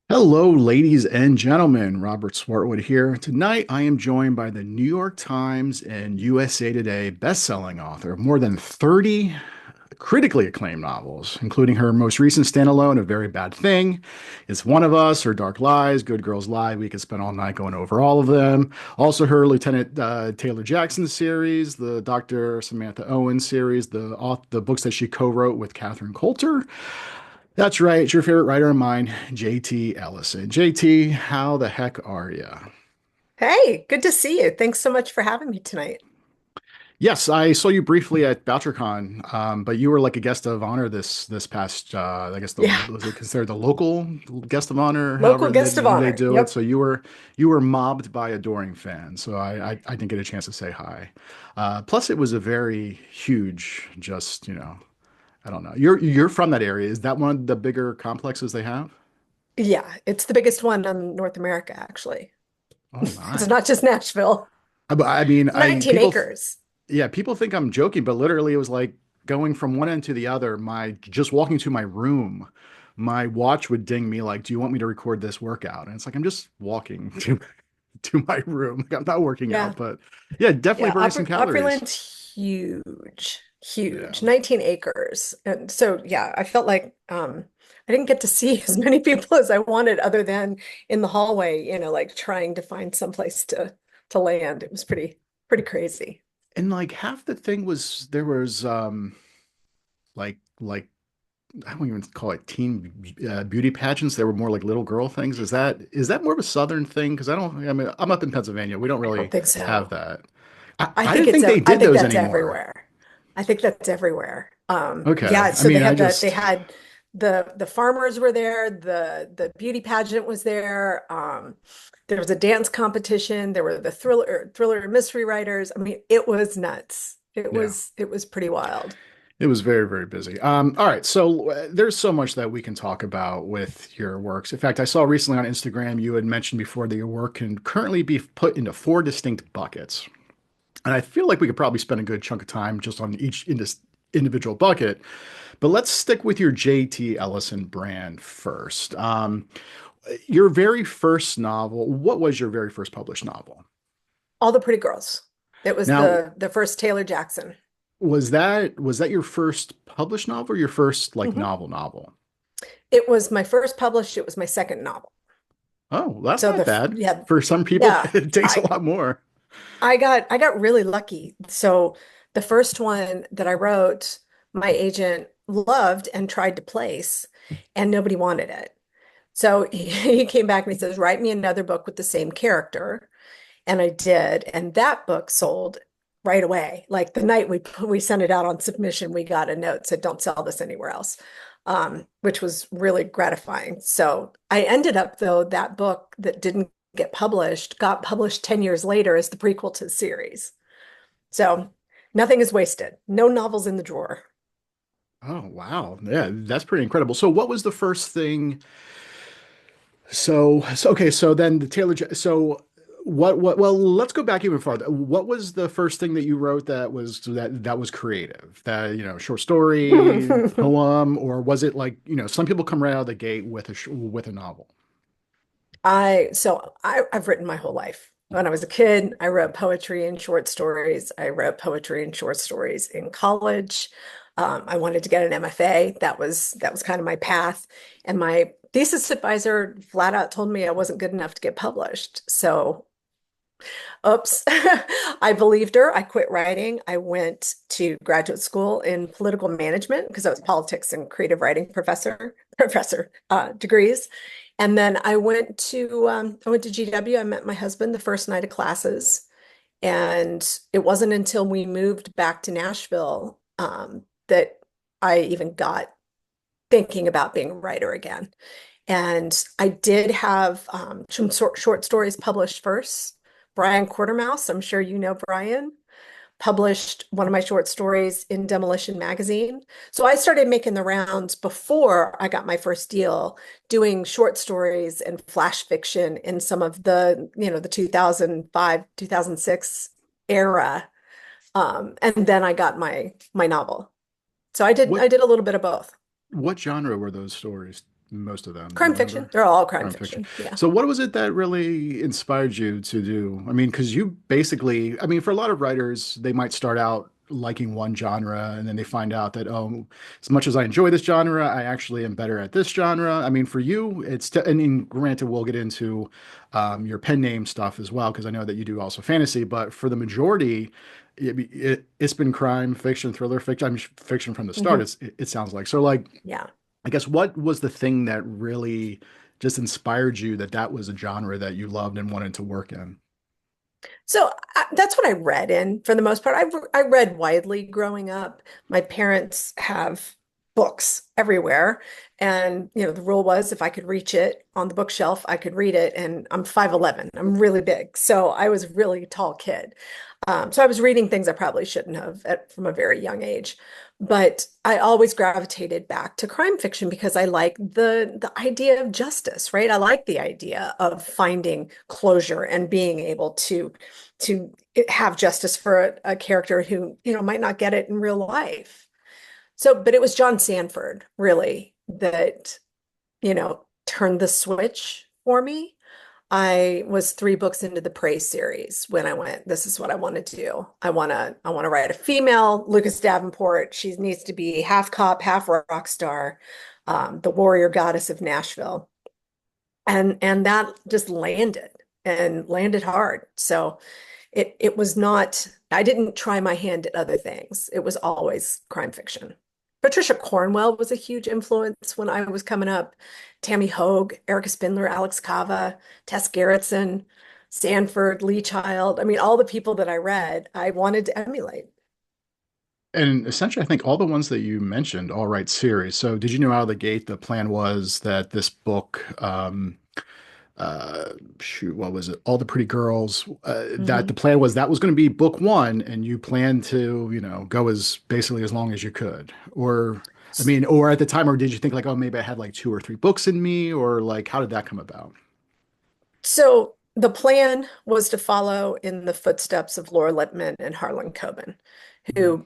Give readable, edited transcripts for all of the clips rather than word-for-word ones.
Hello, ladies and gentlemen. Robert Swartwood here. Tonight, I am joined by the New York Times and USA Today best-selling author of more than 30 critically acclaimed novels, including her most recent standalone, A Very Bad Thing, It's One of Us, Her Dark Lies, Good Girls Lie. We could spend all night going over all of them. Also, her Lieutenant Taylor Jackson series, the Dr. Samantha Owens series, the books that she co-wrote with Catherine Coulter. That's right. It's your favorite writer of mine, JT Ellison. JT, how the heck are you? Hey, good to see you. Thanks so much for having me tonight. Yes, I saw you briefly at BoucherCon, but you were like a guest of honor this past. I guess Yeah, was it considered the local guest of honor, local however guest of they honor. do it. Yep. So you were mobbed by adoring fans. So I didn't get a chance to say hi. Plus, it was a very huge, just I don't know. You're from that area. Is that one of the bigger complexes they have? Yeah, it's the biggest one in North America, actually. Oh It's my. not just Nashville. I mean, It's 19 acres. yeah, people think I'm joking, but literally it was like going from one end to the other. Just walking to my room, my watch would ding me like, "Do you want me to record this workout?" And it's like I'm just walking to my room. Like, I'm not working out, Yeah. but yeah, definitely Yeah. burning some calories. Opryland's huge, Yeah. huge, 19 acres. And so, yeah, I felt like I didn't get to see as many people as I wanted other than in the hallway, like trying to find someplace to land. It was pretty crazy. And like half the thing was there was like I don't even call it teen beauty pageants. They were more like little girl things. Is that more of a southern thing? Because I mean, I'm up in Pennsylvania. We don't I don't really think have so. that. I didn't think they I did think those that's anymore. everywhere. I think that's everywhere. Okay. Yeah, I so mean, they had the farmers were there, the beauty pageant was there. There was a dance competition, there were the thriller mystery writers. I mean, it was nuts. yeah, It was pretty wild. it was very, very busy. All right. So there's so much that we can talk about with your works. In fact, I saw recently on Instagram you had mentioned before that your work can currently be put into four distinct buckets. And I feel like we could probably spend a good chunk of time just on each individual bucket. But let's stick with your JT Ellison brand first. Your very first novel, what was your very first published novel? All the pretty girls. It was Now, the first Taylor Jackson. was that your first published novel or your first like Mhm. novel? It was my first published, it was my second novel. Oh, well, that's So not bad. yeah, For some people, yeah. it takes a I lot more. I got really lucky. So the first one that I wrote, my agent loved and tried to place, and nobody wanted it. So he came back and he says, "Write me another book with the same character." And I did, and that book sold right away. Like the night we sent it out on submission, we got a note said, "Don't sell this anywhere else," which was really gratifying. So I ended up though that book that didn't get published got published 10 years later as the prequel to the series. So nothing is wasted. No novels in the drawer. Oh, wow. Yeah, that's pretty incredible. So what was the first thing? So okay, so then the so well, let's go back even farther. What was the first thing that you wrote that was creative? That, short story, poem, or was it like, some people come right out of the gate with with a novel. I've written my whole life. When I was a kid, I wrote poetry and short stories. I wrote poetry and short stories in college. I wanted to get an MFA. That was kind of my path. And my thesis advisor flat out told me I wasn't good enough to get published. So, oops, I believed her. I quit writing. I went to graduate school in political management because I was politics and creative writing professor degrees. And then I went to GW. I met my husband the first night of classes, and it wasn't until we moved back to Nashville that I even got thinking about being a writer again. And I did have some short stories published first. Brian Quartermouse, I'm sure you know Brian, published one of my short stories in Demolition magazine. So I started making the rounds before I got my first deal, doing short stories and flash fiction in some of the 2005, 2006 era. And then I got my novel. So What I did a little bit of both. what genre were those stories? Most of them, do you Crime fiction. remember? They're all crime Crime fiction. fiction. Yeah. So what was it that really inspired you to do? I mean, because you basically, I mean, for a lot of writers, they might start out liking one genre and then they find out that, oh, as much as I enjoy this genre, I actually am better at this genre. I mean, for you, I mean, granted, we'll get into your pen name stuff as well, because I know that you do also fantasy, but for the majority, it's been crime fiction, thriller fiction. I mean, fiction from the start, Hmm. it sounds like. So, like, Yeah. I guess what was the thing that really just inspired you that that was a genre that you loved and wanted to work in? So that's what I read in for the most part. I read widely growing up. My parents have books everywhere. And, the rule was if I could reach it on the bookshelf, I could read it. And I'm 5'11". I'm really big. So I was a really tall kid. So I was reading things I probably shouldn't have from a very young age. But I always gravitated back to crime fiction because I like the idea of justice, right? I like the idea of finding closure and being able to have justice for a character who, might not get it in real life. So, but it was John Sanford really that, turned the switch for me. I was 3 books into the Prey series when I went, this is what I want to do. I want to write a female Lucas Davenport. She needs to be half cop, half rock star, the warrior goddess of Nashville. And that just landed hard. So it was not, I didn't try my hand at other things. It was always crime fiction. Patricia Cornwell was a huge influence when I was coming up. Tammy Hogue, Erica Spindler, Alex Cava, Tess Gerritsen, Sanford, Lee Child. I mean, all the people that I read, I wanted to emulate. And essentially, I think all the ones that you mentioned all write series. So did you know out of the gate the plan was that this book, uh, shoot, what was it? All the Pretty Girls, that the Mhm. plan was that was going to be book one, and you planned to, go as basically as long as you could, or I mean, or at the time, or did you think like, oh, maybe I had like 2 or 3 books in me, or like, how did that come about? So the plan was to follow in the footsteps of Laura Lippman and Harlan Coben, Mhm. who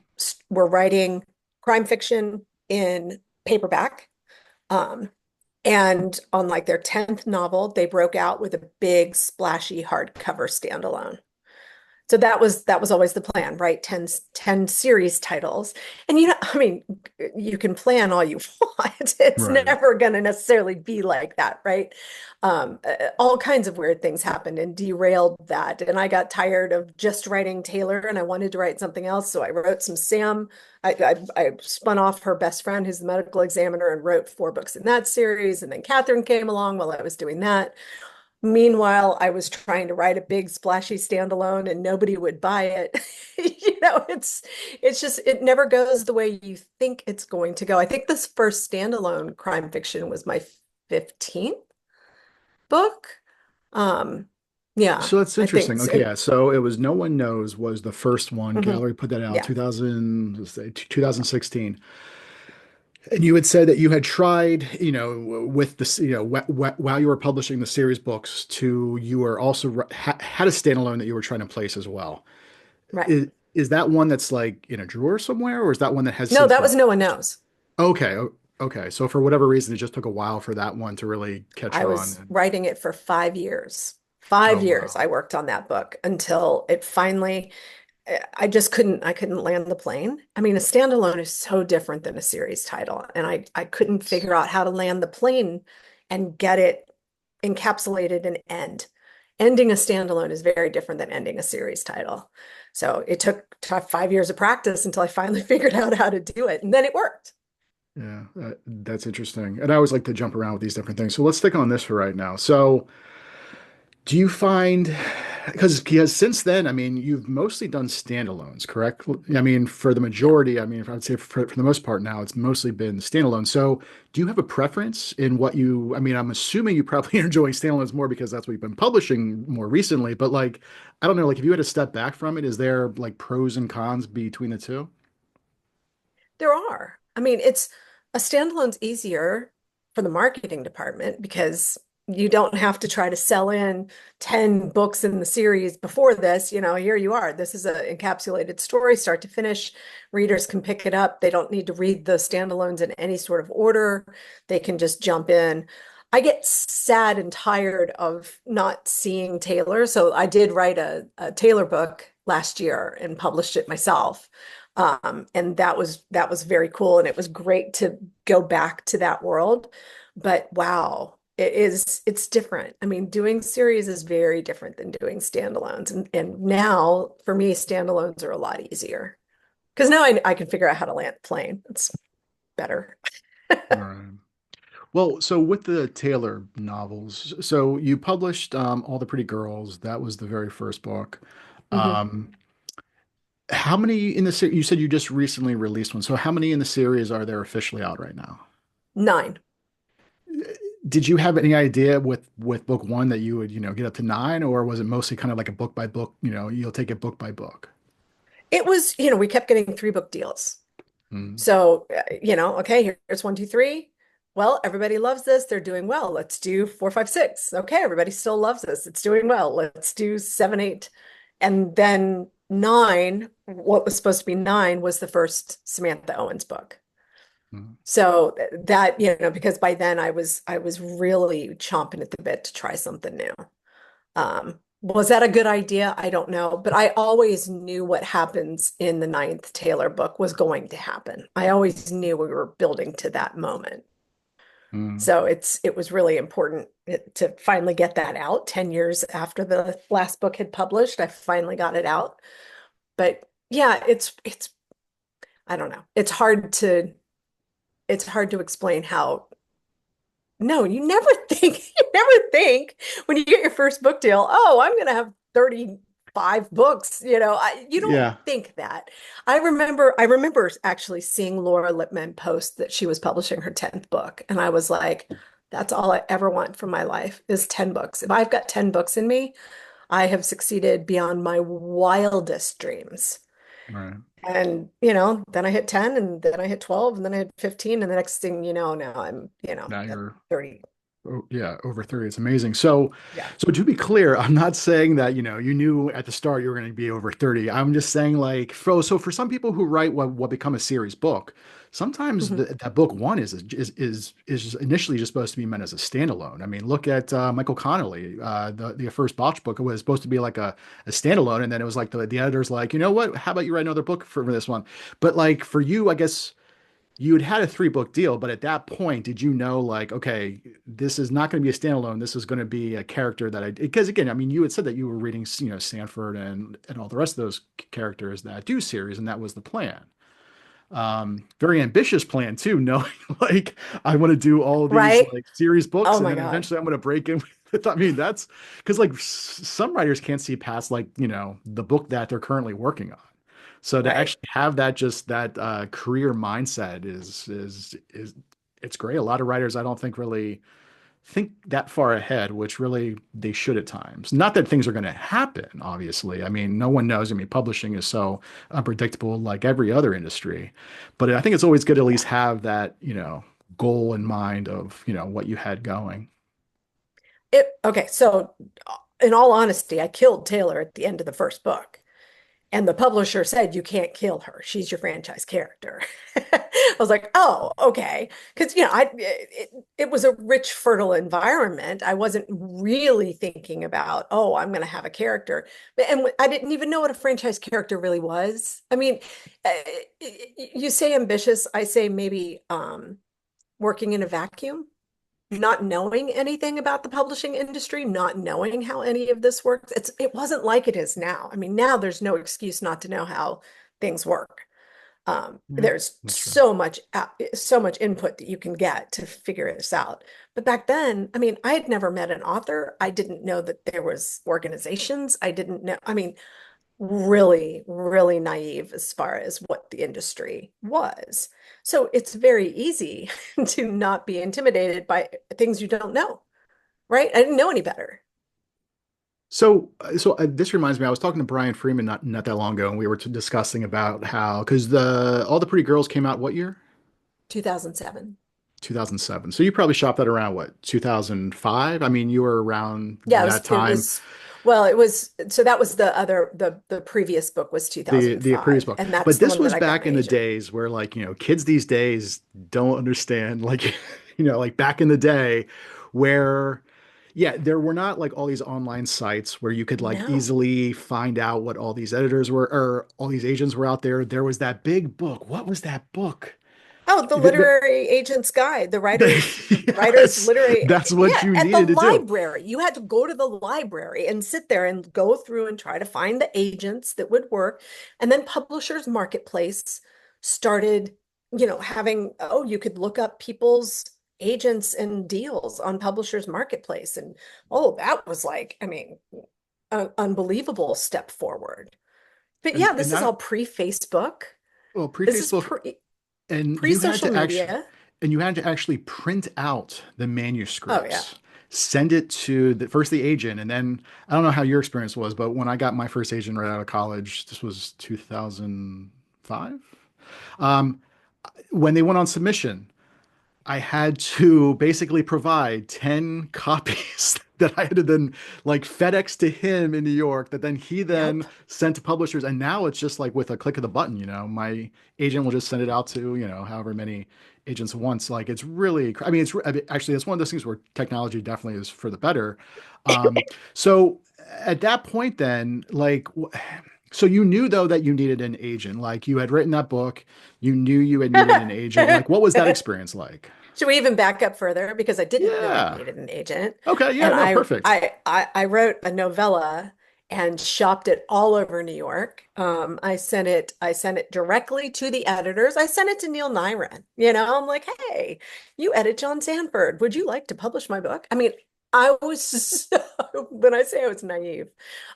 were writing crime fiction in paperback. Um, and on like their 10th novel, they broke out with a big splashy hardcover standalone. So that was always the plan, right? 10 series titles. And I mean, you can plan all you want. It's Right. never going to necessarily be like that, right? All kinds of weird things happened and derailed that. And I got tired of just writing Taylor and I wanted to write something else. So I wrote some Sam. I spun off her best friend, who's the medical examiner, and wrote 4 books in that series. And then Catherine came along while I was doing that. Meanwhile, I was trying to write a big splashy standalone and nobody would buy it. It's just it never goes the way you think it's going to go. I think this first standalone crime fiction was my 15th book. Um, yeah, So that's I think interesting. so. Okay, yeah. So it was No One Knows was the first one. Mhm. Gallery put that out Yeah, 2000, let's say 2016. And you had said that you had tried, with this, while you were publishing the series books, you were also had a standalone that you were trying to place as well. right. Is that one that's like in a drawer somewhere, or is that one that has No, since that been was No One published? Knows. Okay, okay. So for whatever reason, it just took a while for that one to really catch I on. was writing it for 5 years. Oh 5 years wow. I worked on that book until it finally I just couldn't land the plane. I mean, a standalone is so different than a series title, and I couldn't figure out how to land the plane and get it encapsulated and end. Ending a standalone is very different than ending a series title. So it took 5 years of practice until I finally figured out how to do it, and then it worked. Yeah, that's interesting. And I always like to jump around with these different things. So let's stick on this for right now. So do you find, because since then, I mean, you've mostly done standalones, correct? I mean, for the Yeah. majority, I mean, if I would say for the most part now, it's mostly been standalone. So do you have a preference in what I mean, I'm assuming you probably enjoy standalones more because that's what you've been publishing more recently, but like, I don't know, like if you had to step back from it, is there like pros and cons between the two? There are. I mean, it's a standalone's easier for the marketing department because you don't have to try to sell in 10 books in the series before this. Here you are. This is an encapsulated story, start to finish. Readers can pick it up. They don't need to read the standalones in any sort of order. They can just jump in. I get sad and tired of not seeing Taylor. So I did write a Taylor book last year and published it myself. And that was very cool. And it was great to go back to that world. But wow, it's different. I mean, doing series is very different than doing standalones. And now for me, standalones are a lot easier. Because now I can figure out how to land a plane. It's better. All right. Well, so with the Taylor novels, so you published All the Pretty Girls. That was the very first book. Mhm. Um, how many in the series? You said you just recently released one. So how many in the series are there officially out right now? 9. Did you have any idea with book one that you would, get up to nine, or was it mostly kind of like a book by book, you'll take it book by book? It was, we kept getting 3 book deals. Mm, So, okay, here's 1, 2, 3. Well, everybody loves this. They're doing well. Let's do 4, 5, 6. Okay, everybody still loves this. It's doing well. Let's do 7, 8. And then 9, what was supposed to be 9 was the first Samantha Owens book. mm, So that, because by then I was really chomping at the bit to try something new. Was that a good idea? I don't know, but I always knew what happens in the ninth Taylor book was going to happen. I always knew we were building to that moment. mm. So it was really important to finally get that out 10 years after the last book had published. I finally got it out. But yeah, it's I don't know. It's hard to explain how. No, you never think, you never think when you get your first book deal, oh, I'm going to have 35 books, you don't Yeah, think that. I remember actually seeing Laura Lippman post that she was publishing her 10th book. And I was like, that's all I ever want from my life is 10 books. If I've got 10 books in me, I have succeeded beyond my wildest dreams. right. And, then I hit 10 and then I hit 12 and then I hit 15. And the next thing you know, now I'm, Now at you're, 30. oh, yeah, over 30. It's amazing. So, Yeah. so to be clear, I'm not saying that, you knew at the start you were going to be over 30. I'm just saying like, so for some people who write what become a series book, sometimes Mhm. that book one is initially just supposed to be meant as a standalone. I mean, look at Michael Connolly. The first Botch book was supposed to be like a standalone, and then it was like the editor's like, you know what? How about you write another book for this one? But like for you, I guess you had a 3 book deal, but at that point, did you know like, okay, this is not going to be a standalone. This is going to be a character that because again, I mean, you had said that you were reading, Sanford and all the rest of those characters that do series, and that was the plan. Very ambitious plan too, knowing like I want to do all of these Right? like series Oh books, and my then God. eventually I'm going to break in with, I mean, that's because like some writers can't see past like, the book that they're currently working on. So to Right. actually have that just that career mindset is it's great. A lot of writers I don't think really think that far ahead, which really they should at times. Not that things are going to happen, obviously. I mean, no one knows. I mean, publishing is so unpredictable like every other industry. But I think it's always good to at least Yeah. have that, goal in mind of, what you had going. Okay, so in all honesty, I killed Taylor at the end of the first book. And the publisher said, you can't kill her. She's your franchise character. I was like, oh, okay. Because, it was a rich, fertile environment. I wasn't really thinking about, oh, I'm going to have a character. And I didn't even know what a franchise character really was. I mean, uh, you say ambitious, I say maybe working in a vacuum, not knowing anything about the publishing industry, not knowing how any of this works. It wasn't like it is now. I mean, now there's no excuse not to know how things work. Yeah, There's that's true. so much input that you can get to figure this out. But back then, I mean, I had never met an author. I didn't know that there was organizations. I didn't know. I mean, really, really naive as far as what the industry was. So it's very easy to not be intimidated by things you don't know, right? I didn't know any better. So this reminds me, I was talking to Brian Freeman not that long ago, and we were discussing about how because the All the Pretty Girls came out what year? 2007. 2007. So you probably shopped that around what, 2005? I mean, you were around Yeah, that it time. was, well, it was, so that was the other, the previous book was The previous 2005, book. and that's But the this one that was I got back an in the agent. days where like, kids these days don't understand like, like back in the day where yeah, there were not like all these online sites where you could like No. easily find out what all these editors were or all these agents were out there. There was that big book. What was that book? Oh, the The- literary agent's guide, the writer's yes, literary, that's what yeah, you at the needed to do. library. You had to go to the library and sit there and go through and try to find the agents that would work. And then Publishers Marketplace started, having, oh, you could look up people's agents and deals on Publishers Marketplace. And oh, that was like, I mean, an unbelievable step forward. But yeah, And this is that all pre-Facebook. well, This is pre-Facebook and you had pre-social to actually media. print out the Oh yeah. manuscripts, send it to first the agent, and then I don't know how your experience was, but when I got my first agent right out of college, this was 2005. Um, when they went on submission, I had to basically provide 10 copies that I had to then like FedEx to him in New York that then he then Yep. sent to publishers. And now it's just like with a click of the button, my agent will just send it out to, however many agents once. Like it's really, I mean, I mean, actually, it's one of those things where technology definitely is for the better. So at that point, then, like, so you knew though that you needed an agent, like you had written that book, you knew you had needed an agent. Like, what was that experience like? Should we even back up further? Because I didn't know I Yeah. needed an agent. Okay. Yeah. And No, I perfect. I I wrote a novella and shopped it all over New York. I sent it directly to the editors. I sent it to Neil Nyren. I'm like, hey, you edit John Sanford. Would you like to publish my book? I mean, I was when I say I was naive,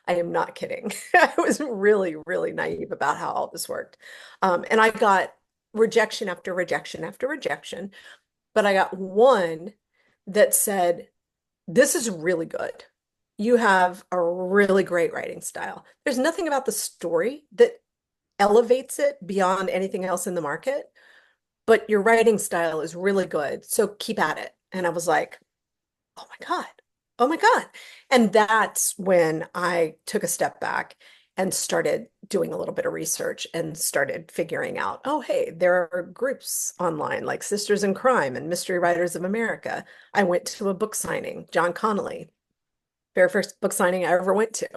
I am not kidding. I was really, really naive about how all this worked. And I got rejection after rejection after rejection, but I got one that said, this is really good. You have a really great writing style. There's nothing about the story that elevates it beyond anything else in the market, but your writing style is really good. So keep at it. And I was like, oh my God, oh my God. And that's when I took a step back and started doing a little bit of research and started figuring out, oh, hey, there are groups online like Sisters in Crime and Mystery Writers of America. I went to a book signing, John Connolly, very first book signing I ever went to.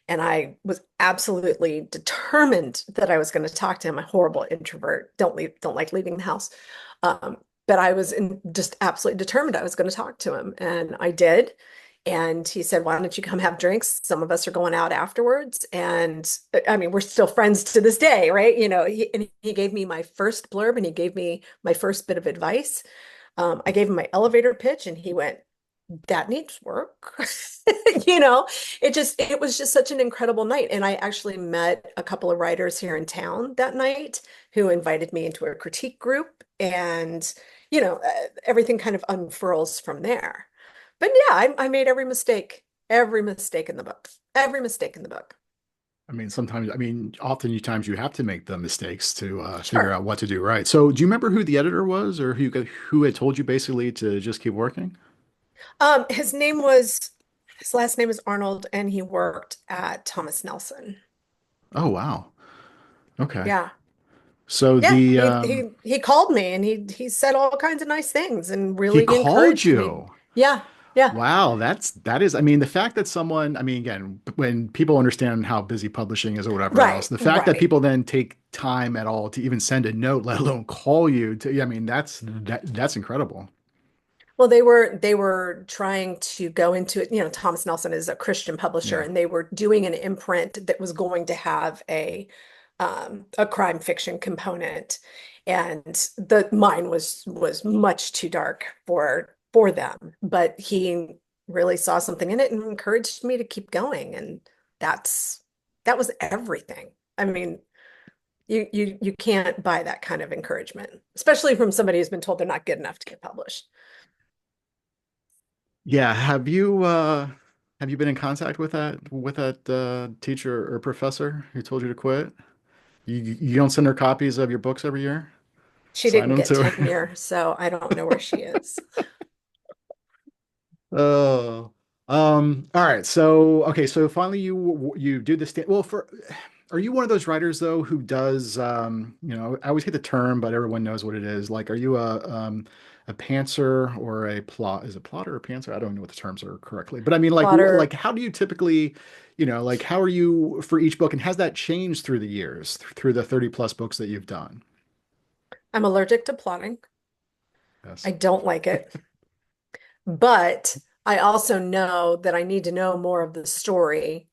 And I was absolutely determined that I was going to talk to him. I'm a horrible introvert. Don't like leaving the house. Um, but I was just absolutely determined I was going to talk to him. And I did. And he said, why don't you come have drinks? Some of us are going out afterwards. And I mean, we're still friends to this day, right? And he gave me my first blurb and he gave me my first bit of advice. I gave him my elevator pitch and he went, that needs work. You know, it was just such an incredible night. And I actually met a couple of writers here in town that night who invited me into a critique group. And, everything kind of unfurls from there. But yeah, I made every mistake in the book, every mistake in the book. I mean, sometimes, I mean, often times you have to make the mistakes to figure Sure. out what to do right. So, do you remember who the editor was, or who had told you basically to just keep working? His name was, his last name is Arnold, and he worked at Thomas Nelson. Oh, wow. Okay. Yeah. So Yeah, the he called me and he said all kinds of nice things and he really called encouraged me. you. Yeah, yeah, Wow, that is, I mean, the fact that someone, I mean, again, when people understand how busy publishing is or whatever else, right, the fact that right. people then take time at all to even send a note, let alone call you to, I mean, that's incredible. Well, they were trying to go into it. Thomas Nelson is a Christian publisher, Yeah. and they were doing an imprint that was going to have a crime fiction component, and the mine was much too dark for them. But he really saw something in it and encouraged me to keep going, and that's that was everything. I mean, you can't buy that kind of encouragement, especially from somebody who's been told they're not good enough to get published. Yeah, have you been in contact with that teacher or professor who told you to quit? You don't send her copies of your books every year? She Sign didn't them get to tenure, so I don't know where she is. Oh, all right. So, okay. So finally, you do the stand. Well, for are you one of those writers though who does I always hate the term, but everyone knows what it is. Like, are you a pantser or a plot? Is it plotter or pantser? I don't know what the terms are correctly, but I mean, like Plotter, how do you typically, like how are you for each book, and has that changed through the years, through the 30 plus books that you've done? I'm allergic to plotting. I Yes. don't like it. But I also know that I need to know more of the story.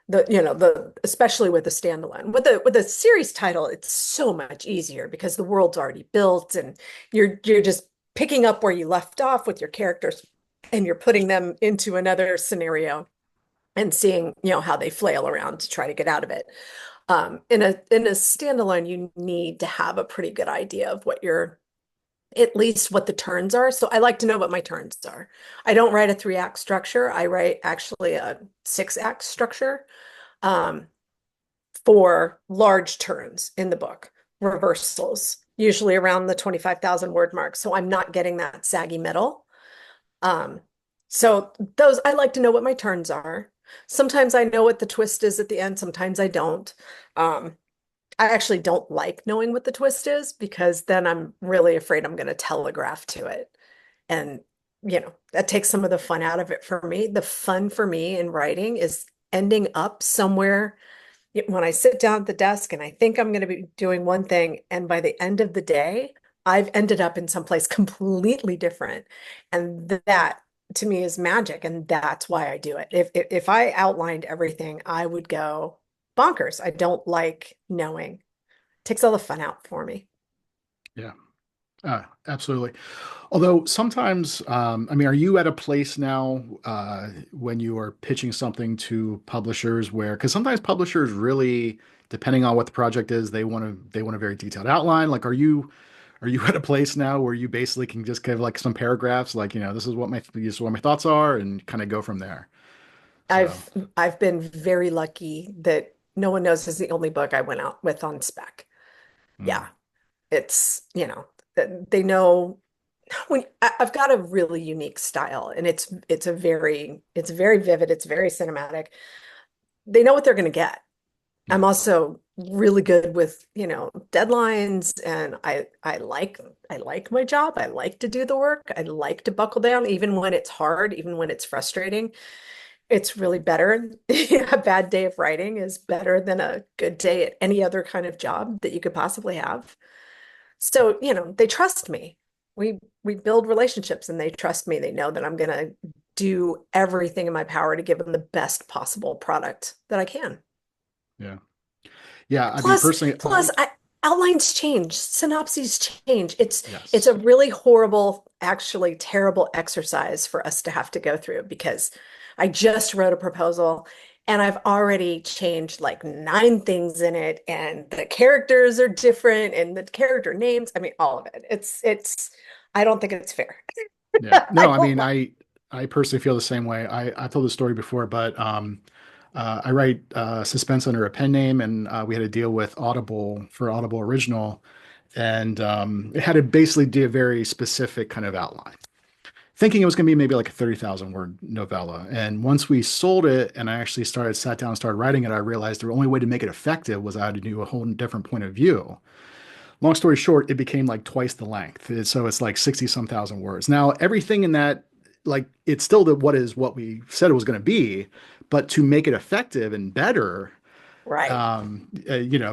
The especially with a standalone. With a series title, it's so much easier because the world's already built and you're just picking up where you left off with your characters and you're putting them into another scenario and seeing, how they flail around to try to get out of it. In a standalone, you need to have a pretty good idea of at least what the turns are. So I like to know what my turns are. I don't write a 3-act structure. I write actually a 6-act structure um, for large turns in the book, reversals, usually around the 25,000 word mark. So I'm not getting that saggy middle. Um, so those, I like to know what my turns are. Sometimes I know what the twist is at the end, sometimes I don't. Um, I actually don't like knowing what the twist is because then I'm really afraid I'm going to telegraph to it. And, that takes some of the fun out of it for me. The fun for me in writing is ending up somewhere when I sit down at the desk and I think I'm going to be doing one thing, and by the end of the day, I've ended up in someplace completely different. And that to me is magic. And that's why I do it. If I outlined everything, I would go bonkers. I don't like knowing. Takes all the fun out for me. Yeah. Absolutely. Although sometimes, I mean, are you at a place now when you are pitching something to publishers where, because sometimes publishers really, depending on what the project is, they want a very detailed outline. Like, are you at a place now where you basically can just give like some paragraphs, like, this is what my thoughts are, and kind of go from there. So, I've I've been very lucky that no one knows is the only book I went out with on spec. mm, Yeah, it's, they know I've got a really unique style and it's very vivid, it's very cinematic. They know what they're going to get. I'm yeah, also really good with, deadlines and I like my job. I like to do the work. I like to buckle down even when it's hard, even when it's frustrating. It's really better. A bad day of writing is better than a good day at any other kind of job that you could possibly have. So, they trust me. We build relationships and they trust me. They know that I'm gonna do everything in my power to give them the best possible product that I can. yeah, yeah. I mean, Plus, personally, plus, outlines change, synopses change. It's a yes, really horrible, actually terrible exercise for us to have to go through because I just wrote a proposal and I've already changed like 9 things in it, and the characters are different and the character names. I mean, all of it. I don't think it's fair. yeah. I No, I don't mean, like. I personally feel the same way. I've told the story before, but I write suspense under a pen name, and we had to deal with Audible for Audible Original, and it had to basically do a very specific kind of outline, thinking it was going to be maybe like a 30,000 word novella. And once we sold it, and I actually sat down and started writing it, I realized the only way to make it effective was I had to do a whole different point of view. Long story short, it became like twice the length. So it's like 60 some thousand words. Now, everything in that, like, it's still what we said it was going to be, but to make it effective and better, Right.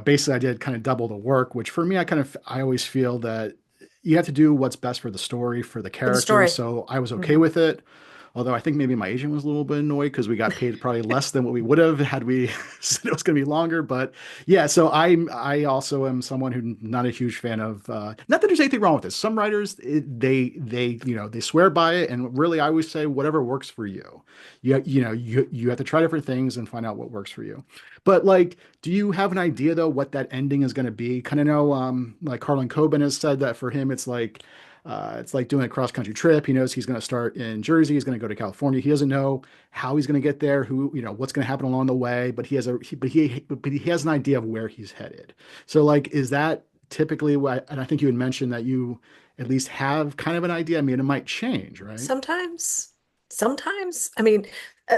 basically I did kind of double the work, which for me, I always feel that you have to do what's best for the story, for the For the characters. story. So I was okay Mhm. with it. Although I think maybe my agent was a little bit annoyed because we got paid probably less than what we would have had we said it was going to be longer. But yeah, so I also am someone who's not a huge fan of. Not that there's anything wrong with this. Some writers they swear by it, and really I always say whatever works for you. You have to try different things and find out what works for you. But like, do you have an idea though what that ending is going to be? Kind of know, like Harlan Coben has said that for him it's like doing a cross country trip. He knows he's going to start in Jersey. He's going to go to California. He doesn't know how he's going to get there, what's going to happen along the way, but he has an idea of where he's headed. So like, is that typically what, and I think you had mentioned that you at least have kind of an idea. I mean, it might change, right? Sometimes, sometimes, I mean,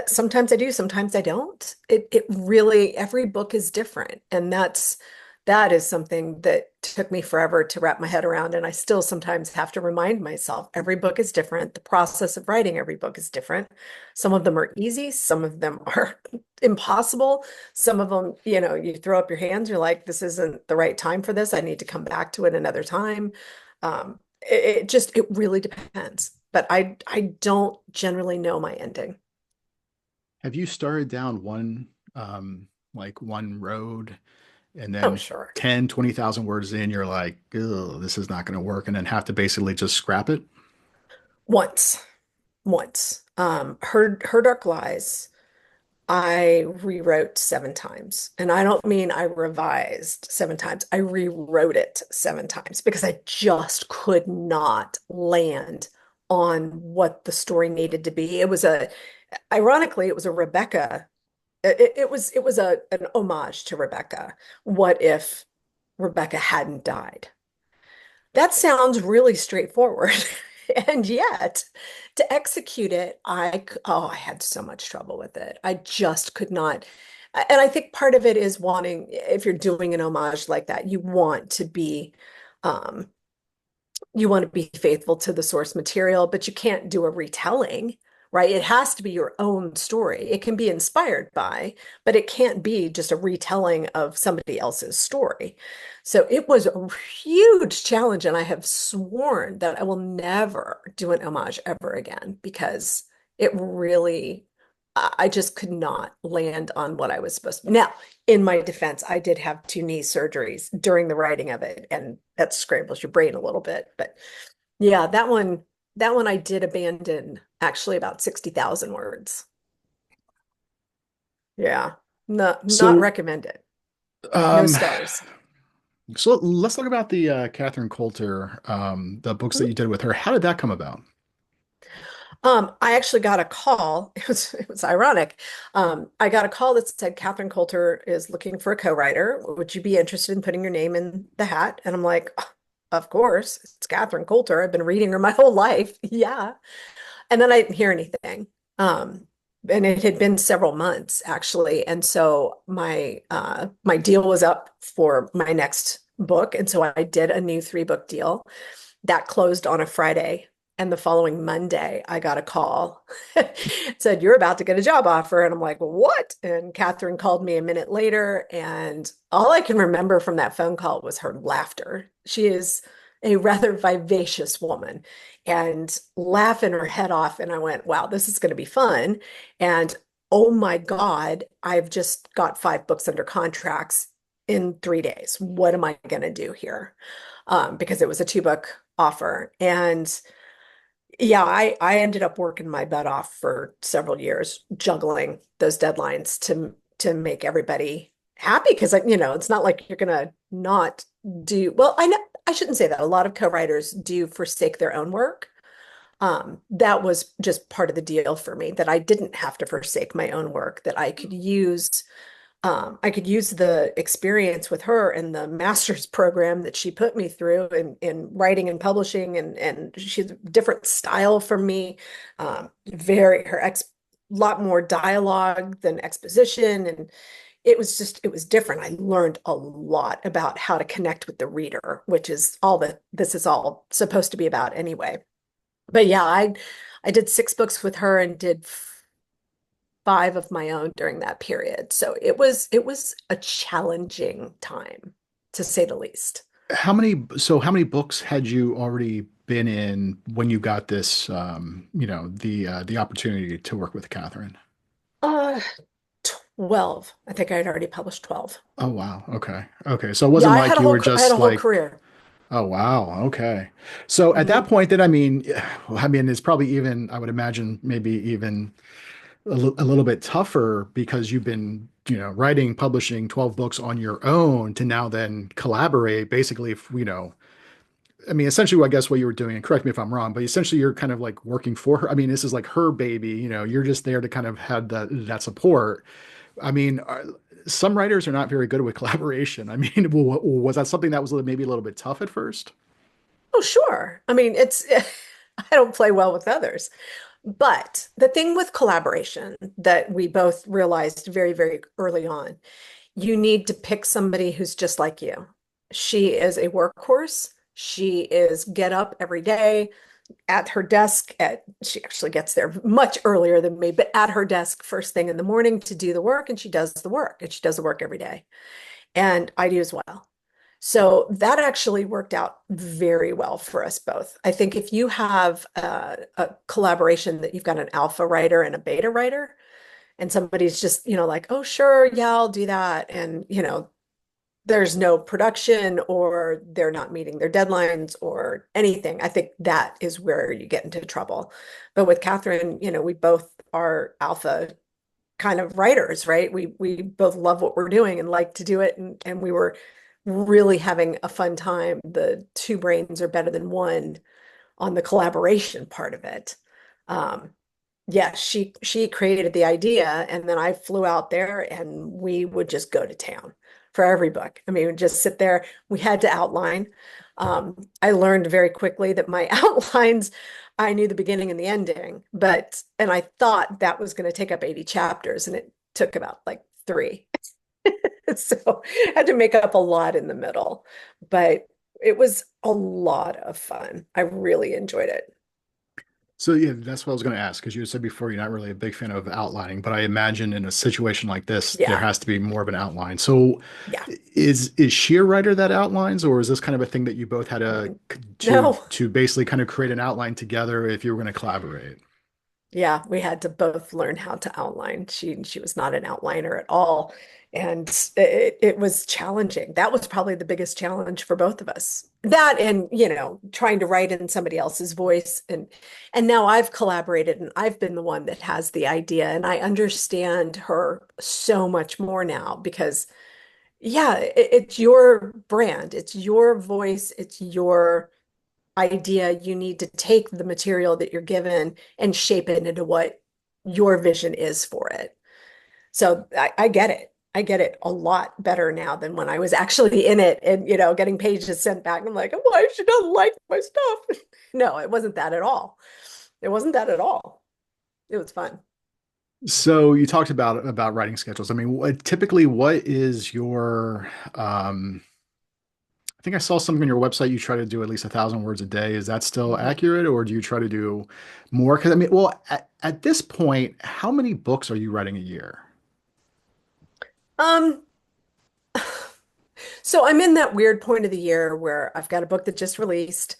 sometimes I do, sometimes I don't. It really, every book is different, and that is something that took me forever to wrap my head around, and I still sometimes have to remind myself every book is different. The process of writing every book is different. Some of them are easy, some of them are impossible. Some of them, you throw up your hands, you're like, this isn't the right time for this. I need to come back to it another time. It really depends. But I don't generally know my ending. Have you started down like one road and Oh, then sure. 10, 20,000 words in, you're like, oh, this is not going to work, and then have to basically just scrap it? Once, once. Her Dark Lies, I rewrote 7 times. And I don't mean I revised 7 times. I rewrote it 7 times because I just could not land on what the story needed to be. Ironically, it was a Rebecca. It was an homage to Rebecca. What if Rebecca hadn't died? That sounds really straightforward. And yet, to execute it, I had so much trouble with it. I just could not. And I think part of it is wanting, if you're doing an homage like that, um, you want to be faithful to the source material, but you can't do a retelling, right? It has to be your own story. It can be inspired by, but it can't be just a retelling of somebody else's story. So it was a huge challenge, and I have sworn that I will never do an homage ever again because it really, I just could not land on what I was supposed to. Now, in my defense, I did have 2 knee surgeries during the writing of it, and that scrambles your brain a little bit. But yeah, that one I did abandon actually about 60,000 words. Yeah. Not So, recommended. No um, stars. so let's talk about the Catherine Coulter, the books that you did with her. How did that come about? I actually got a call. It was ironic. I got a call that said Catherine Coulter is looking for a co-writer. Would you be interested in putting your name in the hat? And I'm like, of course. It's Catherine Coulter. I've been reading her my whole life. Yeah. And then I didn't hear anything. Um, and it had been several months actually. And so my deal was up for my next book. And so I did a new 3-book deal that closed on a Friday. And the following Monday, I got a call. It said, "You're about to get a job offer." And I'm like, "What?" And Catherine called me a minute later. And all I can remember from that phone call was her laughter. She is a rather vivacious woman and laughing her head off. And I went, wow, this is going to be fun. And oh my God, I've just got 5 books under contracts in 3 days. What am I going to do here? Because it was a 2-book offer. And yeah, I ended up working my butt off for several years, juggling those deadlines to make everybody happy. Because it's not like you're gonna not do well. I know I shouldn't say that. A lot of co-writers do forsake their own work. That was just part of the deal for me, that I didn't have to forsake my own work, that I could use the experience with her and the master's program that she put me through in writing and publishing, and she's a different style from me. Very her ex lot more dialogue than exposition, and it was different. I learned a lot about how to connect with the reader, which is all that this is all supposed to be about anyway. But yeah, I did 6 books with her and did 5 of my own during that period. So it was a challenging time, to say the least. How many books had you already been in when you got this, the opportunity to work with Catherine? Uh, 12. I think I had already published 12. Oh, wow. Okay. Okay. So it Yeah, wasn't like you were I had a just whole like, career. oh, wow. Okay. So at that Hmm. point, then, I mean, it's probably even, I would imagine, maybe even a little bit tougher because you've been, writing, publishing 12 books on your own to now then collaborate. Basically, if, I mean, essentially, I guess what you were doing, and correct me if I'm wrong, but essentially you're kind of like working for her. I mean, this is like her baby, you're just there to kind of have that support. I mean, some writers are not very good with collaboration. I mean, was that something that was maybe a little bit tough at first? Oh, sure. I mean, it's I don't play well with others. But the thing with collaboration that we both realized very, very early on, you need to pick somebody who's just like you. She is a workhorse. She is get up every day at her desk at she actually gets there much earlier than me, but at her desk first thing in the morning to do the work, and she does the work, and she does the work every day. And I do as well. So that actually worked out very well for us both. I think if you have a collaboration that you've got an alpha writer and a beta writer, and somebody's just, like, oh, sure, yeah, I'll do that. And, there's no production or they're not meeting their deadlines or anything. I think that is where you get into trouble. But with Catherine, we both are alpha kind of writers, right? We both love what we're doing and like to do it. And we were really having a fun time. The two brains are better than one on the collaboration part of it. Um, yeah, she created the idea, and then I flew out there, and we would just go to town for every book. I mean, we'd just sit there. We had to outline. I learned very quickly that my outlines, I knew the beginning and the ending, and I thought that was going to take up 80 chapters, and it took about like three. So I had to make up a lot in the middle, but it was a lot of fun. I really enjoyed it. So yeah, that's what I was going to ask because you said before you're not really a big fan of outlining, but I imagine in a situation like this, there Yeah, has to be more of an outline. So yeah. is she a writer that outlines, or is this kind of a thing that you both had No. to basically kind of create an outline together if you were going to collaborate? Yeah, we had to both learn how to outline. She was not an outliner at all, and it was challenging. That was probably the biggest challenge for both of us. That and, trying to write in somebody else's voice, and now I've collaborated and I've been the one that has the idea, and I understand her so much more now because yeah, it's your brand, it's your voice, it's your idea. You need to take the material that you're given and shape it into what your vision is for it. So I get it. I get it a lot better now than when I was actually in it and, getting pages sent back. I'm like, why she doesn't like my stuff? No, it wasn't that at all. It wasn't that at all. It was fun. So you talked about writing schedules. I mean, typically, what is your I think I saw something on your website. You try to do at least 1,000 words a day. Is that still Mhm. accurate, or do you try to do more? Because I mean, well, at this point, how many books are you writing a year? Um, so I'm in that weird point of the year where I've got a book that just released.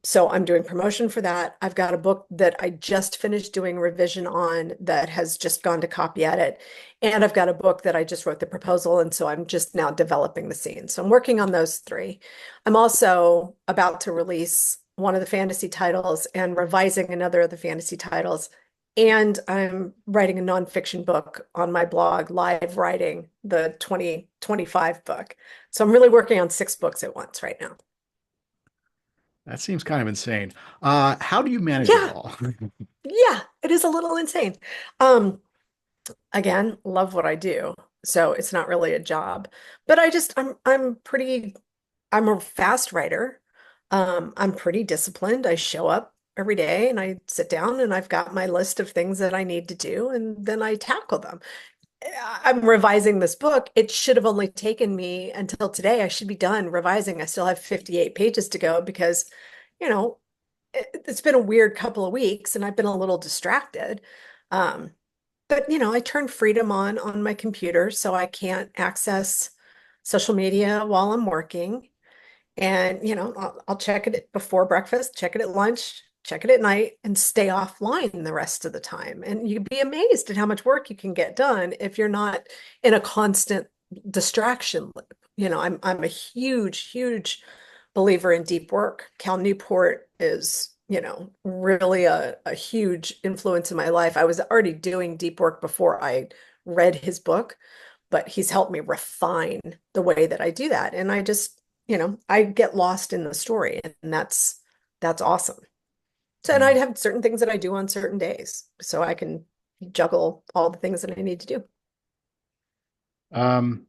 So I'm doing promotion for that. I've got a book that I just finished doing revision on that has just gone to copy edit. And I've got a book that I just wrote the proposal. And so I'm just now developing the scene. So I'm working on those three. I'm also about to release one of the fantasy titles and revising another of the fantasy titles. And I'm writing a nonfiction book on my blog, live writing the 2025 book. So I'm really working on six books at once right now. That seems kind of insane. How do you manage it Yeah. all? Yeah, it is a little insane. Um, Again, love what I do. So it's not really a job. But I'm a fast writer. I'm pretty disciplined. I show up every day and I sit down and I've got my list of things that I need to do and then I tackle them. I'm revising this book. It should have only taken me until today. I should be done revising. I still have 58 pages to go because, you know, it's been a weird couple of weeks and I've been a little distracted. Um, but I turn freedom on my computer so I can't access social media while I'm working. And I'll check it before breakfast, check it at lunch, check it at night, and stay offline the rest of the time. And you'd be amazed at how much work you can get done if you're not in a constant distraction loop. I'm a huge, huge believer in deep work. Cal Newport is, really a huge influence in my life. I was already doing deep work before I read his book, but he's helped me refine the way that I do that. And I just, I get lost in the story, and that's awesome. So, and I'd have certain things that I do on certain days so I can juggle all the things that I need to do. Um,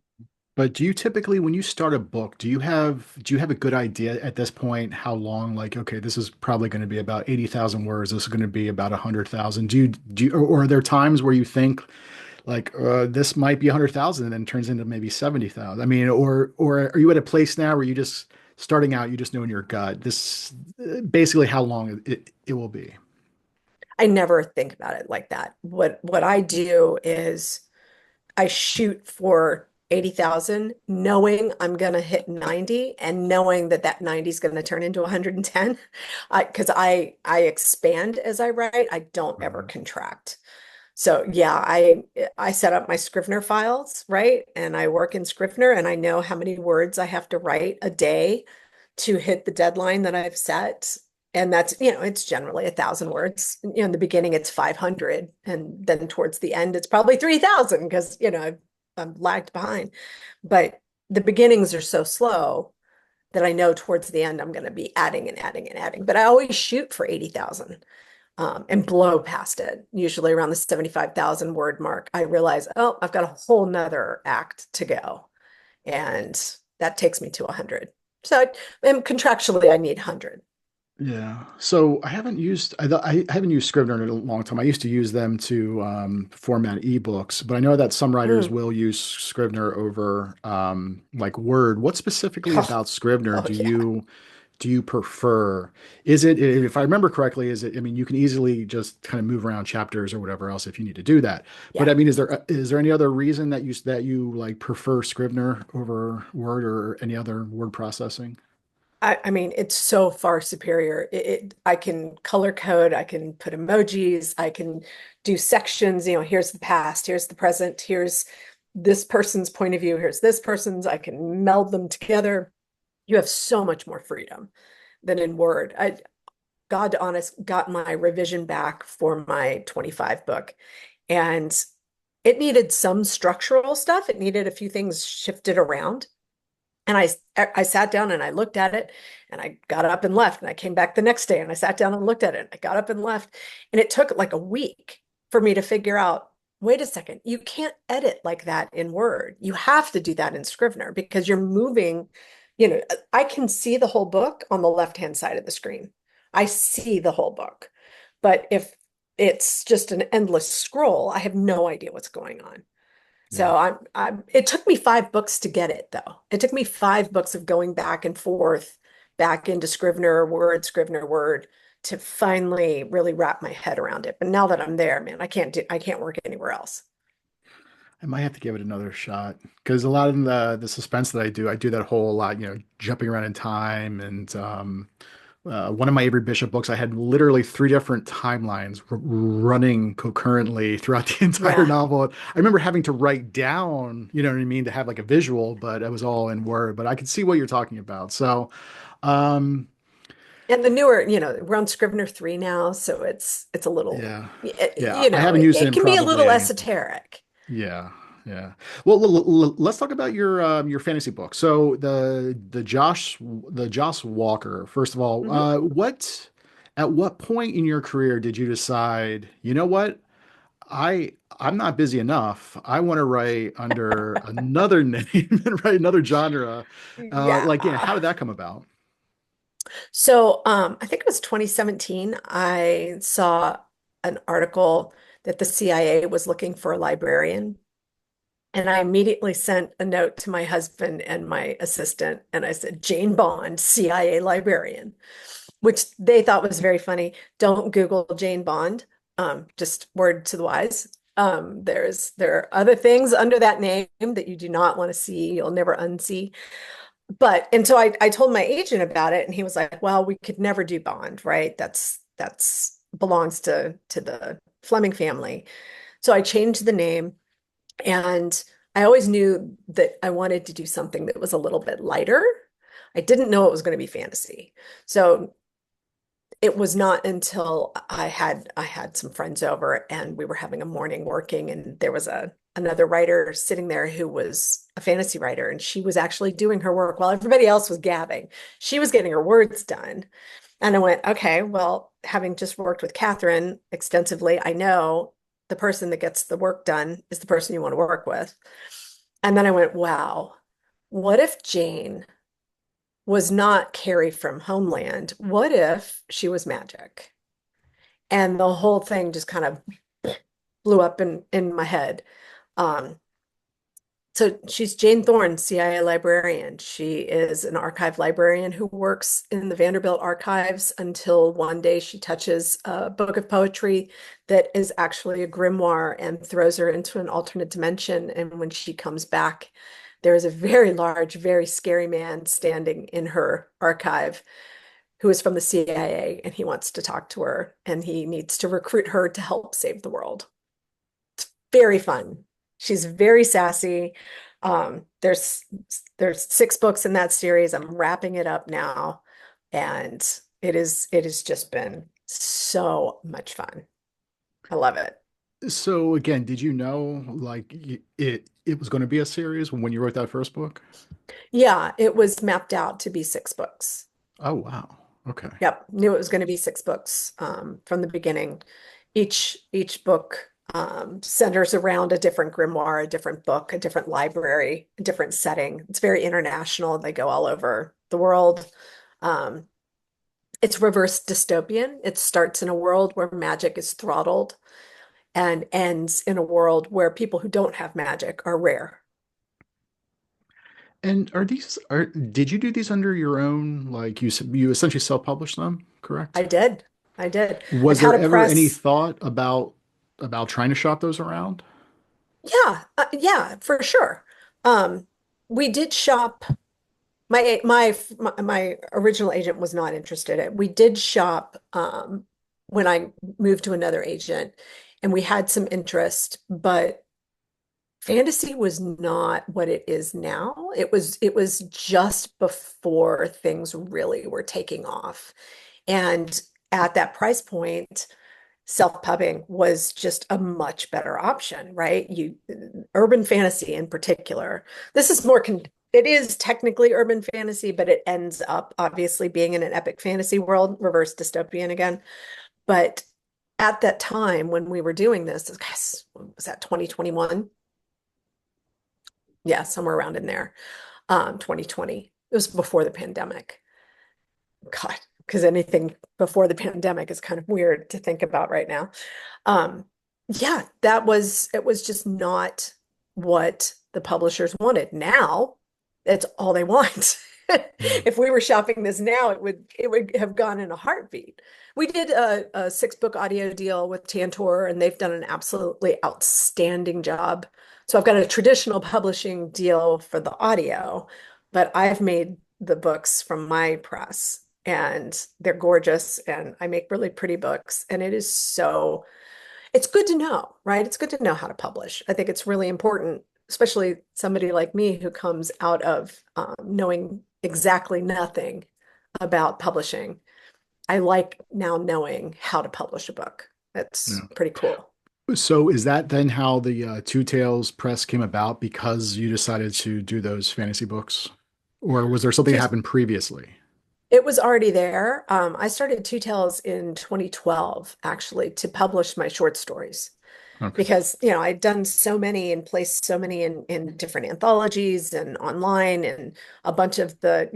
but do you typically, when you start a book, do you have a good idea at this point how long? Like, okay, this is probably going to be about 80,000 words. This is going to be about 100,000. Or are there times where you think like this might be 100,000 and then turns into maybe 70,000? I mean, or are you at a place now where you just starting out, you just know in your gut this basically how long it will be? I never think about it like that. What I do is I shoot for 80,000, knowing I'm going to hit 90 and knowing that that 90 is going to turn into 110. Because I expand as I write. I don't ever Mhm. contract. So yeah, I set up my Scrivener files, right? And I work in Scrivener and I know how many words I have to write a day to hit the deadline that I've set. And that's, it's generally 1,000 words. In the beginning, it's 500. And then towards the end, it's probably 3,000 because, I'm lagged behind. But the beginnings are so slow that I know towards the end, I'm going to be adding and adding and adding. But I always shoot for 80,000 and blow past it, usually around the 75,000 word mark. I realize, oh, I've got a whole nother act to go. And that takes me to 100. So, and contractually, I need 100. Yeah. So I haven't used Scrivener in a long time. I used to use them to format ebooks, but I know that some writers Mm. will use Scrivener over like Word. What specifically Oh, about Scrivener oh, yeah. do you prefer? Is it, if I remember correctly, is it, I mean, you can easily just kind of move around chapters or whatever else if you need to do that. But Yeah. I mean, is there any other reason that you like prefer Scrivener over Word or any other word processing? I mean, it's so far superior. I can color code, I can put emojis, I can do sections, here's the past, here's the present, here's this person's point of view, here's this person's, I can meld them together. You have so much more freedom than in Word. God honest, got my revision back for my 25 book, and it needed some structural stuff. It needed a few things shifted around. And I sat down and I looked at it and I got up and left. And I came back the next day and I sat down and looked at it. I got up and left. And it took like a week for me to figure out, wait a second, you can't edit like that in Word. You have to do that in Scrivener because you're moving, I can see the whole book on the left-hand side of the screen. I see the whole book. But if it's just an endless scroll, I have no idea what's going on. Yeah. So it took me 5 books to get it though. It took me 5 books of going back and forth, back into Scrivener Word to finally really wrap my head around it. But now that I'm there, man, I can't work anywhere else. I might have to give it another shot because a lot of the suspense that I do that whole lot, jumping around in time. And one of my Avery Bishop books, I had literally three different timelines running concurrently throughout the entire Yeah. novel. I remember having to write down, you know what I mean, to have like a visual, but it was all in Word. But I could see what you're talking about. So, um, And the newer, we're on Scrivener 3 now, so it's a little, yeah, yeah, I haven't it, used it it in can be a little probably. esoteric. Yeah, yeah. Well, let's talk about your fantasy book. So the Joss Walker. First of all, Mhm. at what point in your career did you decide, you know what? I'm not busy enough. I want to write under another name and write another genre. Like, yeah, Yeah. how did that come about? So, I think it was 2017. I saw an article that the CIA was looking for a librarian. And I immediately sent a note to my husband and my assistant, and I said, Jane Bond, CIA librarian, which they thought was very funny. Don't Google Jane Bond, just word to the wise. There are other things under that name that you do not want to see, you'll never unsee. And so I told my agent about it, and he was like, "Well, we could never do Bond, right? That's belongs to the Fleming family." So I changed the name, and I always knew that I wanted to do something that was a little bit lighter. I didn't know it was going to be fantasy. So it was not until I had some friends over and we were having a morning working, and there was another writer sitting there who was a fantasy writer, and she was actually doing her work while everybody else was gabbing. She was getting her words done. And I went, okay, well, having just worked with Catherine extensively, I know the person that gets the work done is the person you want to work with. And then I went, wow, what if Jane was not Carrie from Homeland? What if she was magic? And the whole thing just kind of blew up in my head. Um, So she's Jane Thorne, CIA librarian. She is an archive librarian who works in the Vanderbilt archives until one day she touches a book of poetry that is actually a grimoire and throws her into an alternate dimension. And when she comes back, there is a very large, very scary man standing in her archive who is from the CIA, and he wants to talk to her and he needs to recruit her to help save the world. Very fun. She's very sassy. There's 6 books in that series. I'm wrapping it up now, and it has just been so much fun. I love it. So again, did you know like it was going to be a series when you wrote that first book? Yeah, it was mapped out to be 6 books. Oh wow. Okay. Yep, knew it was going to be 6 books from the beginning. Each book centers around a different grimoire, a different book, a different library, a different setting. It's very international. They go all over the world. Um, it's reverse dystopian. It starts in a world where magic is throttled and ends in a world where people who don't have magic are rare. And are did you do these under your own like you essentially self-published them, correct? I did. I did. I've Was had there a ever any press. thought about trying to shop those around? Yeah, yeah, for sure. Um, we did shop. My original agent was not interested in it. We did shop when I moved to another agent, and we had some interest, but fantasy was not what it is now. It was just before things really were taking off. And at that price point, self-pubbing was just a much better option, right? You urban fantasy in particular. This is more it is technically urban fantasy, but it ends up obviously being in an epic fantasy world, reverse dystopian again. But at that time when we were doing this, guys, was that 2021? Yeah, somewhere around in there. 2020. It was before the pandemic. God, because anything before the pandemic is kind of weird to think about right now. Um, yeah, it was just not what the publishers wanted. Now, it's all they want. Yeah. If we were shopping this now, it would have gone in a heartbeat. We did a 6 book audio deal with Tantor, and they've done an absolutely outstanding job. So I've got a traditional publishing deal for the audio, but I've made the books from my press, and they're gorgeous, and I make really pretty books, and it's good to know, right? It's good to know how to publish. I think it's really important, especially somebody like me who comes out of knowing exactly nothing about publishing. I like now knowing how to publish a book. That's Yeah. pretty cool. So is that then how the Two Tails press came about because you decided to do those fantasy books? Or was there something that Two, happened previously? it was already there. I started Two Tales in 2012, actually, to publish my short stories. Okay. Because I'd done so many and placed so many in different anthologies and online, and a bunch of the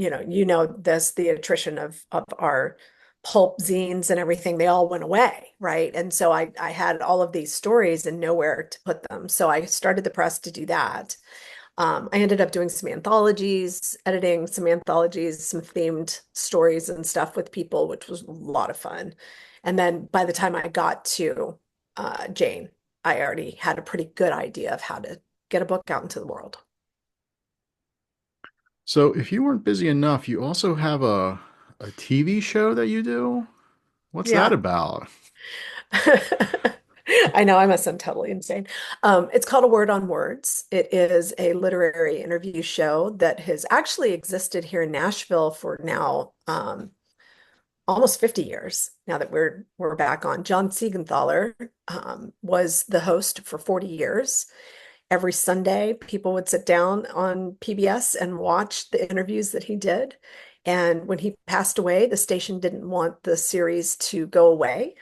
attrition of our pulp zines and everything, they all went away, right? And so I had all of these stories and nowhere to put them. So I started the press to do that. I ended up doing some anthologies, editing some anthologies, some themed stories and stuff with people, which was a lot of fun. And then by the time I got to Jane, I already had a pretty good idea of how to get a book out into the world. So if you weren't busy enough, you also have a TV show that you do? What's that Yeah. about? I know I must sound totally insane. It's called A Word on Words. It is a literary interview show that has actually existed here in Nashville for now almost 50 years now that we're back on. John Siegenthaler was the host for 40 years. Every Sunday, people would sit down on PBS and watch the interviews that he did. And when he passed away, the station didn't want the series to go away,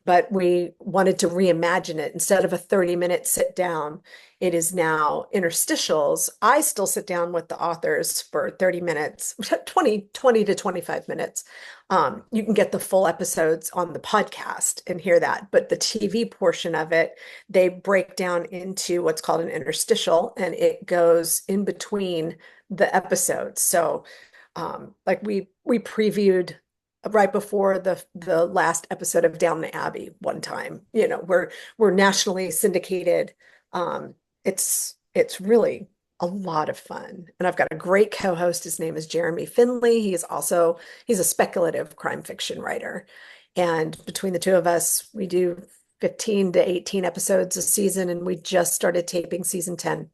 but we wanted to reimagine it. Instead of a 30-minute sit down, it is now interstitials. I still sit down with the authors for 30 minutes, 20 to 25 minutes. You can get the full episodes on the podcast and hear that. But the TV portion of it, they break down into what's called an interstitial, and it goes in between the episodes. So like we previewed right before the last episode of Downton Abbey one time. You know, we're nationally syndicated. It's really a lot of fun. And I've got a great co-host. His name is Jeremy Finley. He's a speculative crime fiction writer. And between the two of us, we do 15 to 18 episodes a season, and we just started taping season 10.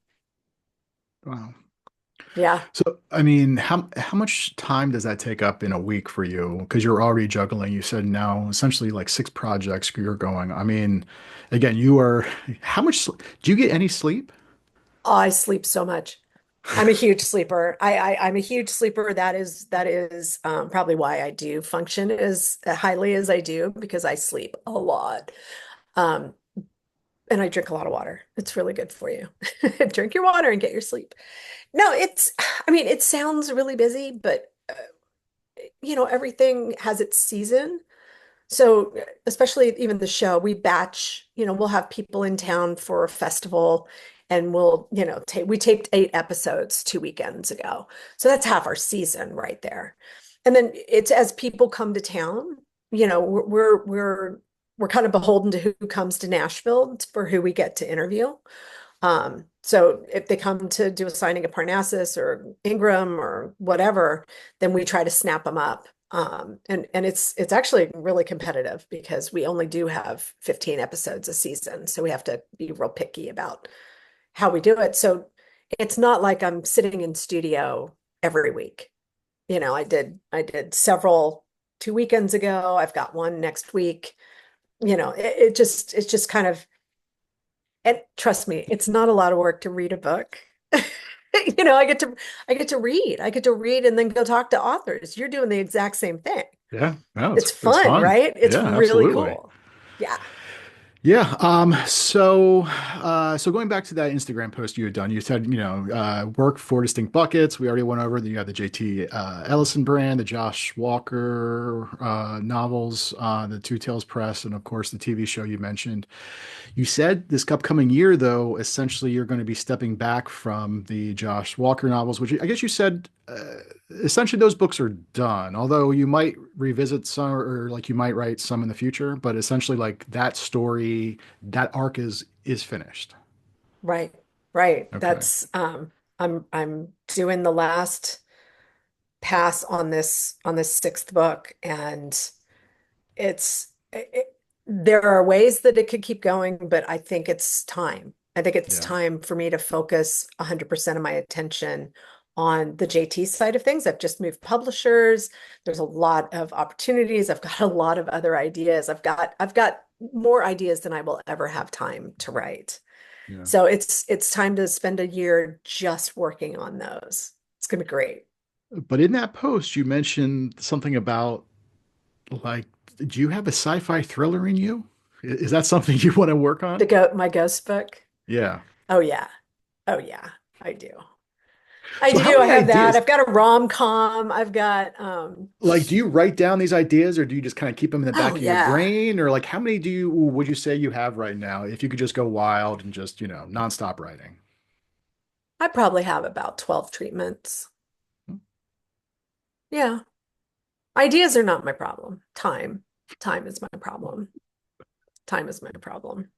Wow. Yeah. So, I mean, how much time does that take up in a week for you? Because you're already juggling. You said now essentially like six projects you're going. I mean, again, you are. How much do you get any sleep? Oh, I sleep so much. I'm a huge sleeper. I'm a huge sleeper. That is probably why I do function as highly as I do because I sleep a lot. Um, and I drink a lot of water. It's really good for you. Drink your water and get your sleep. No, I mean, it sounds really busy, but everything has its season. So, especially even the show, we batch, we'll have people in town for a festival and we taped 8 episodes 2 weekends ago. So that's half our season right there. And then it's as people come to town, we're kind of beholden to who comes to Nashville for who we get to interview. So if they come to do a signing at Parnassus or Ingram or whatever, then we try to snap them up. And it's actually really competitive because we only do have 15 episodes a season. So we have to be real picky about how we do it. So it's not like I'm sitting in studio every week. I did several 2 weekends ago. I've got one next week. It's just kind of, and trust me, it's not a lot of work to read a book. I get to read. I get to read and then go talk to authors. You're doing the exact same thing. Yeah, no, It's it's fun, fun. right? It's Yeah, really absolutely. cool. Yeah. Yeah. So going back to that Instagram post you had done, you said, work four distinct buckets. We already went over that you have the JT Ellison brand, the Josh Walker novels, the Two Tails Press, and of course the TV show you mentioned. You said this upcoming year, though, essentially you're going to be stepping back from the Josh Walker novels, which I guess you said essentially those books are done. Although you might revisit some, or like you might write some in the future, but essentially like that story, that arc is finished. Right. Right. Okay. I'm doing the last pass on this sixth book, and there are ways that it could keep going, but I think it's time. I think it's Yeah. time for me to focus 100% of my attention on the JT side of things. I've just moved publishers. There's a lot of opportunities. I've got a lot of other ideas. I've got more ideas than I will ever have time to write. Yeah. So it's time to spend a year just working on those. It's gonna be great. But in that post, you mentioned something about like, do you have a sci-fi thriller in you? Is that something you want to work on? My ghost book. Yeah. Oh yeah. Oh yeah, I do. I So how do. I many have that. ideas? I've got a rom-com. I've got Like, do you write down these ideas or do you just kind of keep them in the oh back of your yeah. brain? Or like how many would you say you have right now if you could just go wild and just, nonstop writing? I probably have about 12 treatments. Yeah. Ideas are not my problem. Time. Time is my problem. Time is my problem.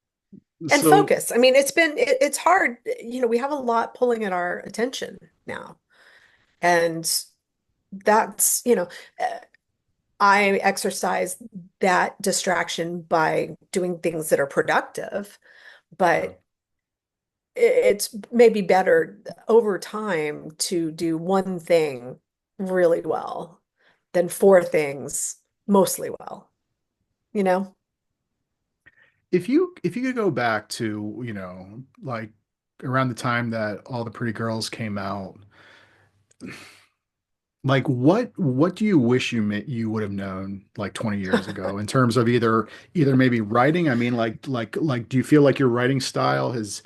And So focus. I mean, it's hard. We have a lot pulling at our attention now. And that's, I exercise that distraction by doing things that are productive, yeah. but it's maybe better over time to do one thing really well than four things mostly well, you know? If you could go back to, like around the time that all the pretty girls came out, Like what do you wish you would have known like 20 years ago in terms of either maybe writing? I mean, do you feel like your writing style has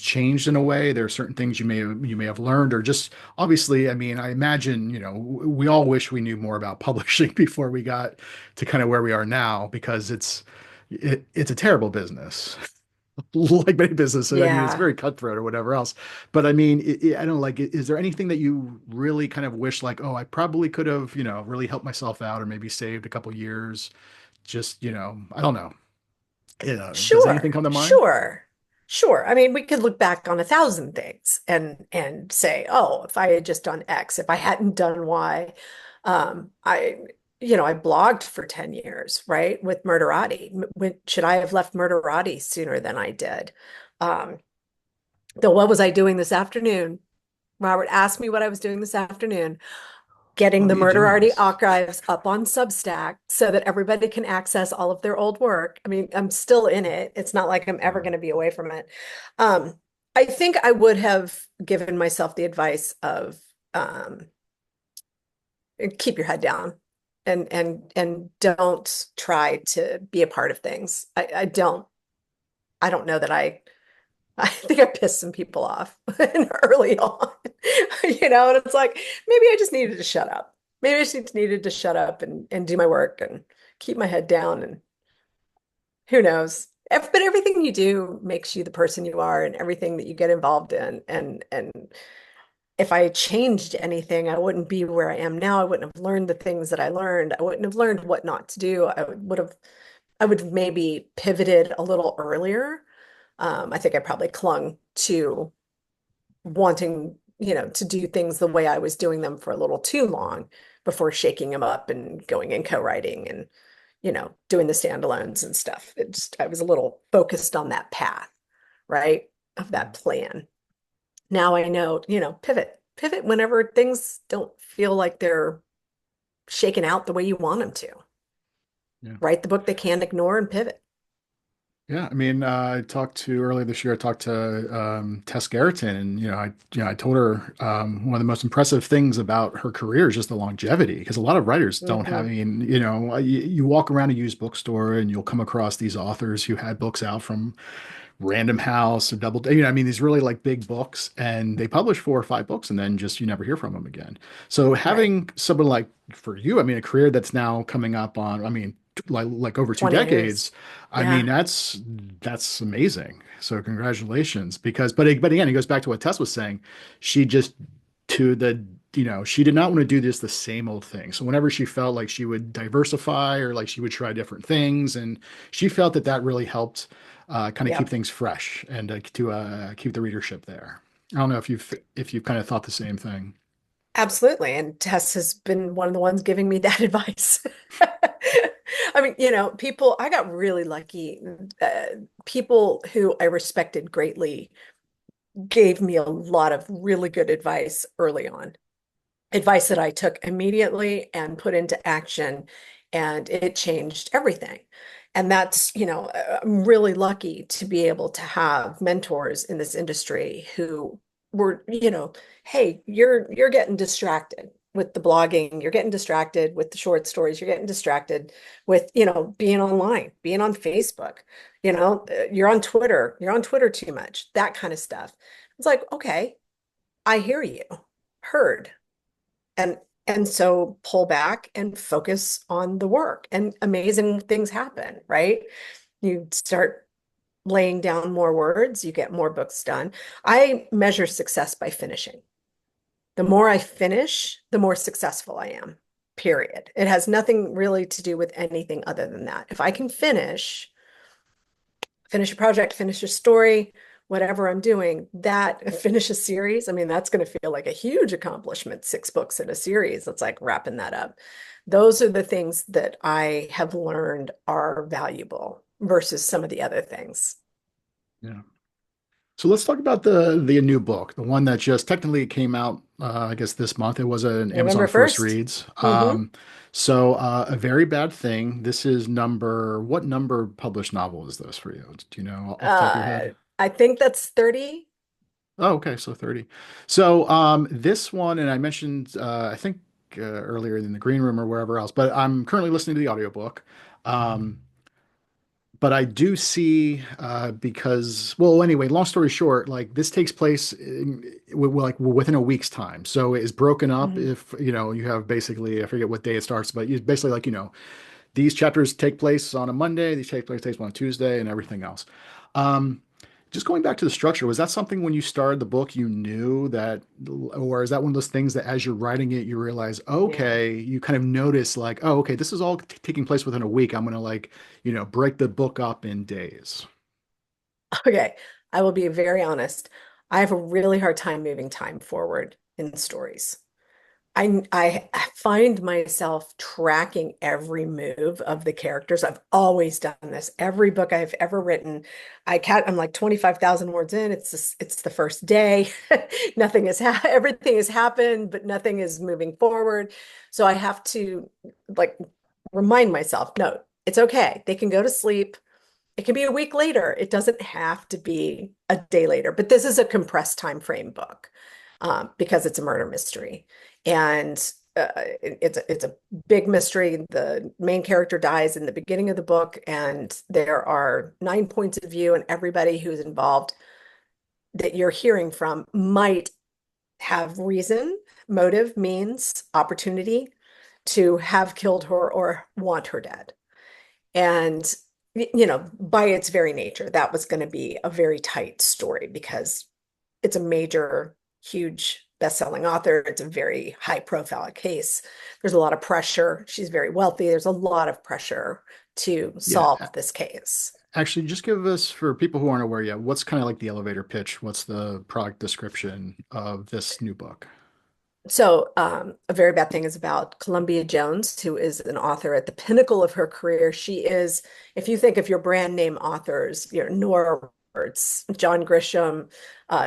changed in a way? There are certain things you may have learned, or just obviously, I mean, I imagine, we all wish we knew more about publishing before we got to kind of where we are now, because it's a terrible business. Like many businesses. I mean, it's Yeah, very cutthroat or whatever else. But I mean, I don't know, like, is there anything that you really kind of wish, like, oh, I probably could have, really helped myself out or maybe saved a couple years? Just, I don't know. Does anything sure, come to mind? sure, sure. I mean, we could look back on a thousand things and say, oh, if I had just done X, if I hadn't done Y, I I blogged for 10 years, right, with Murderati. Should I have left Murderati sooner than I did? Um, though what was I doing this afternoon? Robert asked me what I was doing this afternoon, getting Oh, the you Murderati genius. archives up on Substack so that everybody can access all of their old work. I mean, I'm still in it. It's not like I'm ever Yeah. going to be away from it. Um, I think I would have given myself the advice of um, keep your head down and don't try to be a part of things. I don't know that I think I pissed some people off early on, and it's like maybe I just needed to shut up. Maybe I just needed to shut up and do my work and keep my head down and who knows. But everything you do makes you the person you are and everything that you get involved in. And if I changed anything, I wouldn't be where I am now. I wouldn't have learned the things that I learned. I wouldn't have learned what not to do. I would have maybe pivoted a little earlier. I think I probably clung to wanting, to do things the way I was doing them for a little too long before shaking them up and going and co-writing and, doing the standalones and stuff. I was a little focused on that path, right? Of Yeah. that plan. Now I know, pivot whenever things don't feel like they're shaken out the way you want them to. Yeah. Write the book they can't ignore and pivot. Yeah, I mean, I talked to earlier this year. I talked to Tess Gerritsen, and I told her one of the most impressive things about her career is just the longevity, because a lot of writers don't have. I Hmm. mean, you walk around a used bookstore and you'll come across these authors who had books out from Random House or Double, I mean, these really like big books, and they publish 4 or 5 books, and then just you never hear from them again. So Right. having someone like for you, I mean, a career that's now coming up on, I mean, like over two 20 years. decades. I mean, Yeah. that's amazing. So congratulations, because but again, it goes back to what Tess was saying. She just to the she did not want to do this the same old thing. So whenever she felt like she would diversify or like she would try different things, and she felt that that really helped kind of keep Yep. things fresh and to keep the readership there. I don't know if you've kind of thought the same thing. Absolutely. And Tess has been one of the ones giving me that advice. I mean, I got really lucky. Uh, People who I respected greatly gave me a lot of really good advice early on. Advice that I took immediately and put into action, and it changed everything. And I'm really lucky to be able to have mentors in this industry who were, hey, you're getting distracted with the blogging, you're getting distracted with the short stories, you're getting distracted with, being online, being on Facebook, you're on Twitter too much, that kind of stuff. It's like, okay, I hear you, heard. And so pull back and focus on the work and amazing things happen, right? You start laying down more words, you get more books done. I measure success by finishing. The more I finish, the more successful I am, period. It has nothing really to do with anything other than that. If I can finish a project, finish a story, whatever I'm doing, that finish a series. I mean, that's going to feel like a huge accomplishment, 6 books in a series. It's like wrapping that up. Those are the things that I have learned are valuable versus some of the other things. Yeah. So let's talk about the new book, the one that just technically came out, I guess this month. It was an November Amazon First 1st. Reads. Hmm. A Very Bad Thing. This is what number published novel is this for you? Do you know off the top of your head? I think that's 30. Oh, okay, so 30. So this one, and I mentioned, I think earlier in the green room or wherever else. But I'm currently listening to the audiobook. Um, but I do see because well anyway, long story short, like this takes place like within a week's time. So it is broken up Mhm. if you have basically I forget what day it starts, but you basically like these chapters take place on a Monday, these take place on a Tuesday, and everything else. Um, just going back to the structure, was that something when you started the book you knew that, or is that one of those things that as you're writing it, you realize, Yeah. okay, you kind of notice like, oh, okay, this is all taking place within a week. I'm gonna like, break the book up in days. Okay. I will be very honest. I have a really hard time moving time forward in stories. I find myself tracking every move of the characters. I've always done this. Every book I've ever written, I'm like 25,000 words in. It's the first day. Nothing has ha Everything has happened, but nothing is moving forward. So I have to like remind myself, no, it's okay. They can go to sleep. It can be a week later. It doesn't have to be a day later. But this is a compressed time frame book because it's a murder mystery, and it's a big mystery. The main character dies in the beginning of the book, and there are 9 points of view, and everybody who's involved that you're hearing from might have reason, motive, means, opportunity to have killed her or want her dead. And, by its very nature, that was going to be a very tight story because it's a major, huge best-selling author. It's a very high-profile case. There's a lot of pressure. She's very wealthy. There's a lot of pressure to Yeah, solve this case. actually, just give us for people who aren't aware yet, what's kind of like the elevator pitch? What's the product description of this new book? So, A Very Bad Thing is about Columbia Jones, who is an author at the pinnacle of her career. She is, if you think of your brand name authors, Nora Roberts, John Grisham,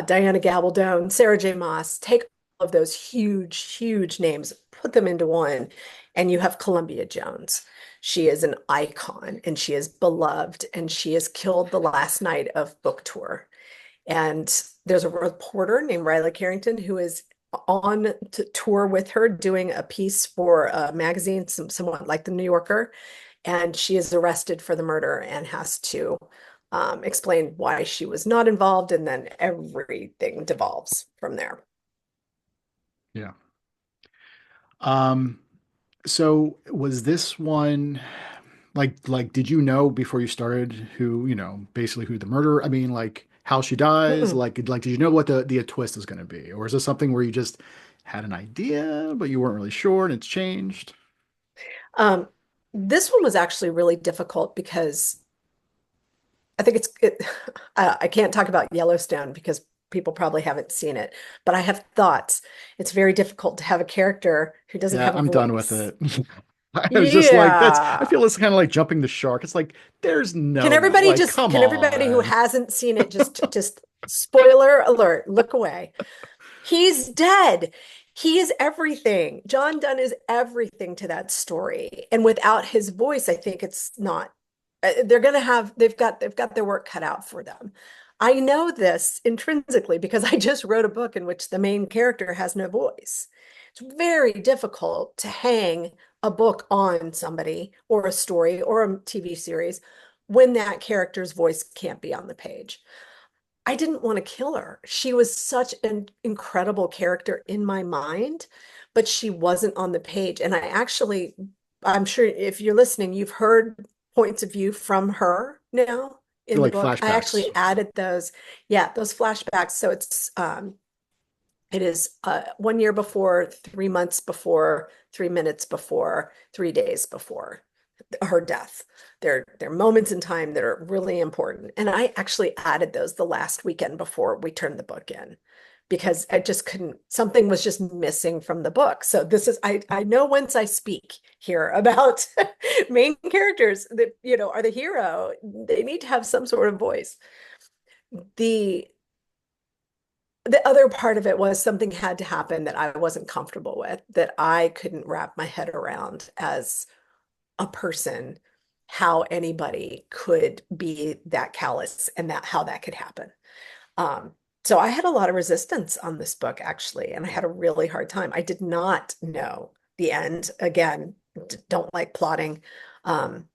Diana Gabaldon, Sarah J. Maas, take all of those huge, huge names, put them into one, and you have Columbia Jones. She is an icon and she is beloved, and she is killed the last night of book tour. And there's a reporter named Riley Carrington who is on tour with her doing a piece for a magazine, somewhat like the New Yorker, and she is arrested for the murder and has to explain why she was not involved, and then everything devolves from there. Yeah. Um, so was this one like did you know before you started who, basically who the murderer, I mean like how she dies? Mm-mm. Like did you know what the twist is going to be? Or is this something where you just had an idea but you weren't really sure and it's changed? Um, this one was actually really difficult because I think I can't talk about Yellowstone because people probably haven't seen it, but I have thoughts. It's very difficult to have a character who doesn't Yeah, have a I'm done with voice. it. I was just like I Yeah. feel it's kind of like jumping the shark. It's like there's Can no everybody like just, come can everybody who on. hasn't seen it just spoiler alert, look away. He's dead. He is everything. John Donne is everything to that story. And without his voice, I think it's not, they're going to have, they've got their work cut out for them. I know this intrinsically because I just wrote a book in which the main character has no voice. It's very difficult to hang a book on somebody or a story or a TV series when that character's voice can't be on the page. I didn't want to kill her. She was such an incredible character in my mind, but she wasn't on the page. And I'm sure if you're listening, you've heard points of view from her now in the Like book. I flashbacks. actually added those, yeah, those flashbacks. So it is 1 year before, 3 months before, 3 minutes before, 3 days before her death. They're moments in time that are really important. And I actually added those the last weekend before we turned the book in because I just couldn't, something was just missing from the book. So I know once I speak here about main characters that, are the hero, they need to have some sort of voice. The the other part of it was something had to happen that I wasn't comfortable with, that I couldn't wrap my head around as a person, how anybody could be that callous and that how that could happen. Um, so I had a lot of resistance on this book actually, and I had a really hard time. I did not know the end. Again, don't like plotting. Um,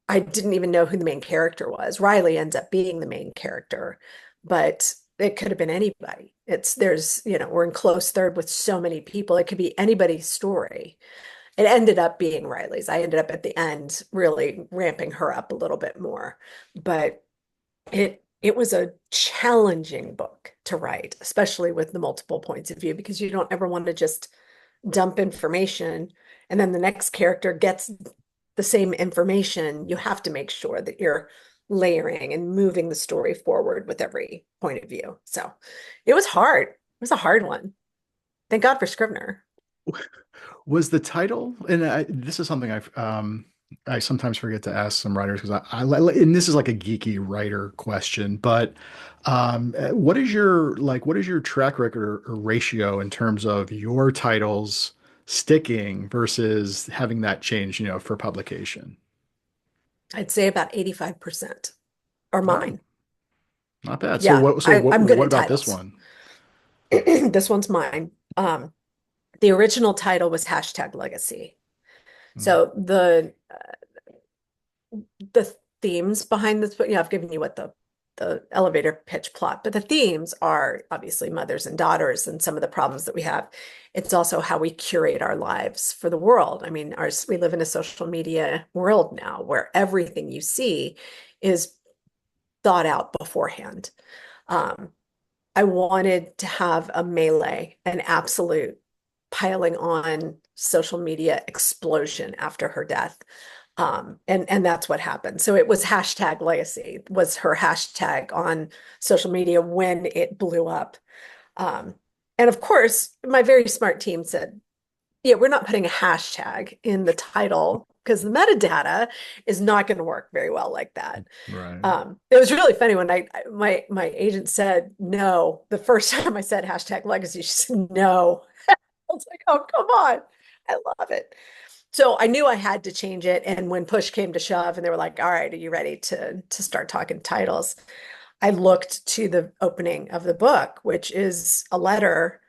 I didn't even know who the main character was. Riley ends up being the main character, but it could have been anybody. We're in close third with so many people. It could be anybody's story. It ended up being Riley's. I ended up at the end really ramping her up a little bit more. But it was a challenging book to write, especially with the multiple points of view, because you don't ever want to just dump information and then the next character gets the same information. You have to make sure that you're layering and moving the story forward with every point of view. So it was hard. It was a hard one. Thank God for Scrivener. Was the title, and this is something I sometimes forget to ask some writers because and this is like a geeky writer question, but what is your track record or ratio in terms of your titles sticking versus having that change, for publication? I'd say about 85% are Oh, mine. not bad. So Yeah, what so what I'm good what at about this titles. one? This one's mine. The original title was hashtag legacy. Mm, So the themes behind this book, I've given you what the elevator pitch plot, but the themes are obviously mothers and daughters and some of the problems that we have. It's also how we curate our lives for the world. I mean, we live in a social media world now where everything you see is thought out beforehand. Um, I wanted to have a melee, an absolute piling on social media explosion after her death. And that's what happened. So it was hashtag legacy was her hashtag on social media when it blew up. Um, and of course, my very smart team said, yeah, we're not putting a hashtag in the title because the metadata is not going to work very well like that. right. It was really funny when my agent said no. The first time I said hashtag legacy, she said no. I was like, oh, come on. I love it. So I knew I had to change it. And when push came to shove and they were like, all right, are you ready to start talking titles? I looked to the opening of the book, which is a letter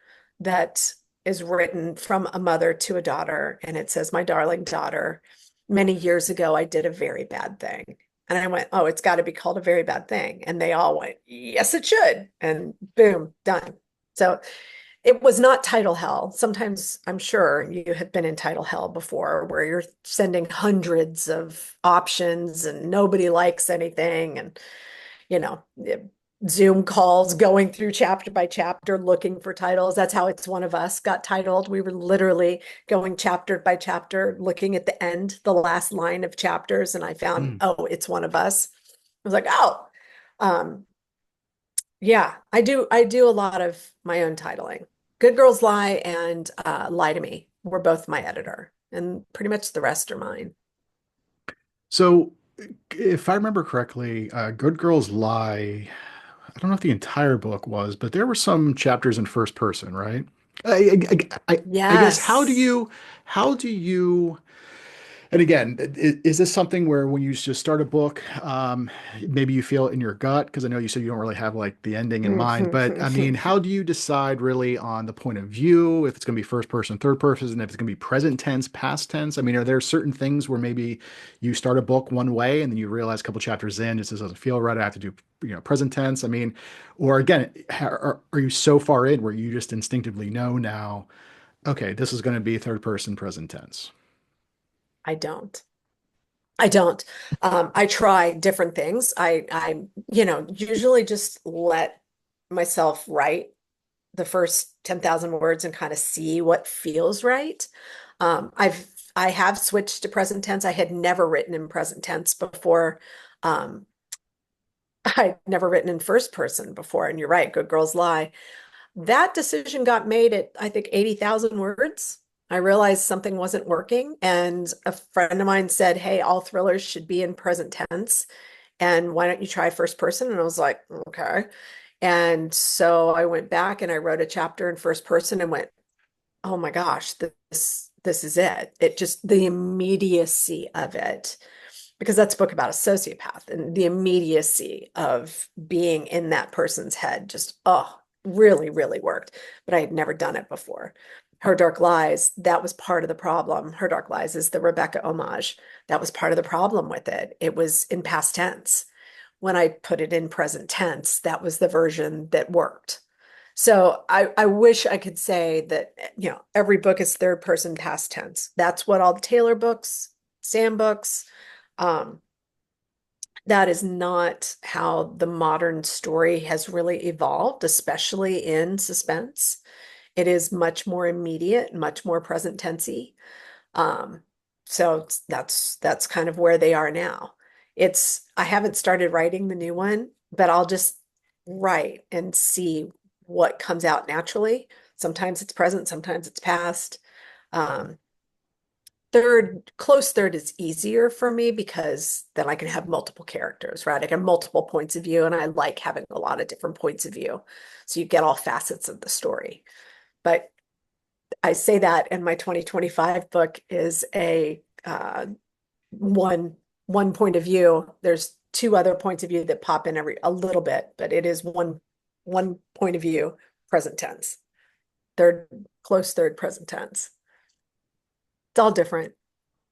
that is written from a mother to a daughter. And it says, my darling daughter, many years ago, I did a very bad thing. And I went, oh, it's got to be called a very bad thing. And they all went, yes, it should. And boom, done. So it was not title hell. Sometimes I'm sure you have been in title hell before where you're sending hundreds of options and nobody likes anything. And you know, Zoom calls going through chapter by chapter looking for titles. That's how It's One of Us got titled. We were literally going chapter by chapter, looking at the end, the last line of chapters, and I found, Mm. oh, It's One of Us. I was like, oh, um, yeah, I do a lot of my own titling. Good Girls Lie and Lie to Me were both my editor, and pretty much the rest are mine. So, if I remember correctly, Good Girls Lie. I don't know if the entire book was, but there were some chapters in first person, right? I guess Yes. how do you and again, is this something where when you just start a book, maybe you feel it in your gut? Because I know you said you don't really have like the ending in mind, but I mean, how do you decide really on the point of view, if it's going to be first person, third person, if it's going to be present tense, past tense? I mean, are there certain things where maybe you start a book one way and then you realize a couple chapters in, this doesn't feel right. I have to do, present tense. I mean, or again, are you so far in where you just instinctively know now, okay, this is going to be third person, present tense? I don't. I don't. I try different things. I usually just let myself write the first 10,000 words and kind of see what feels right. I have switched to present tense. I had never written in present tense before. Um, I'd never written in first person before. And you're right, Good Girls Lie. That decision got made at, I think, 80,000 words. I realized something wasn't working, and a friend of mine said, hey, all thrillers should be in present tense. And why don't you try first person? And I was like, okay. And so I went back and I wrote a chapter in first person and went, oh my gosh, this is it. It just the immediacy of it, because that's a book about a sociopath and the immediacy of being in that person's head just, oh, really, really worked. But I had never done it before. Her Dark Lies, that was part of the problem. Her Dark Lies is the Rebecca homage. That was part of the problem with it. It was in past tense. When I put it in present tense, that was the version that worked. So I wish I could say that, every book is third person past tense. That's what all the Taylor books, Sam books, um, that is not how the modern story has really evolved, especially in suspense. It is much more immediate, much more present tensey. Um, so that's kind of where they are now. I haven't started writing the new one, but I'll just write and see what comes out naturally. Sometimes it's present, sometimes it's past. Um, close third is easier for me because then I can have multiple characters, right? I can have multiple points of view, and I like having a lot of different points of view. So you get all facets of the story. But I say that, and my 2025 book is a one one point of view. There's two other points of view that pop in every a little bit, but it is one point of view, present tense, third, close third, present tense. It's all different.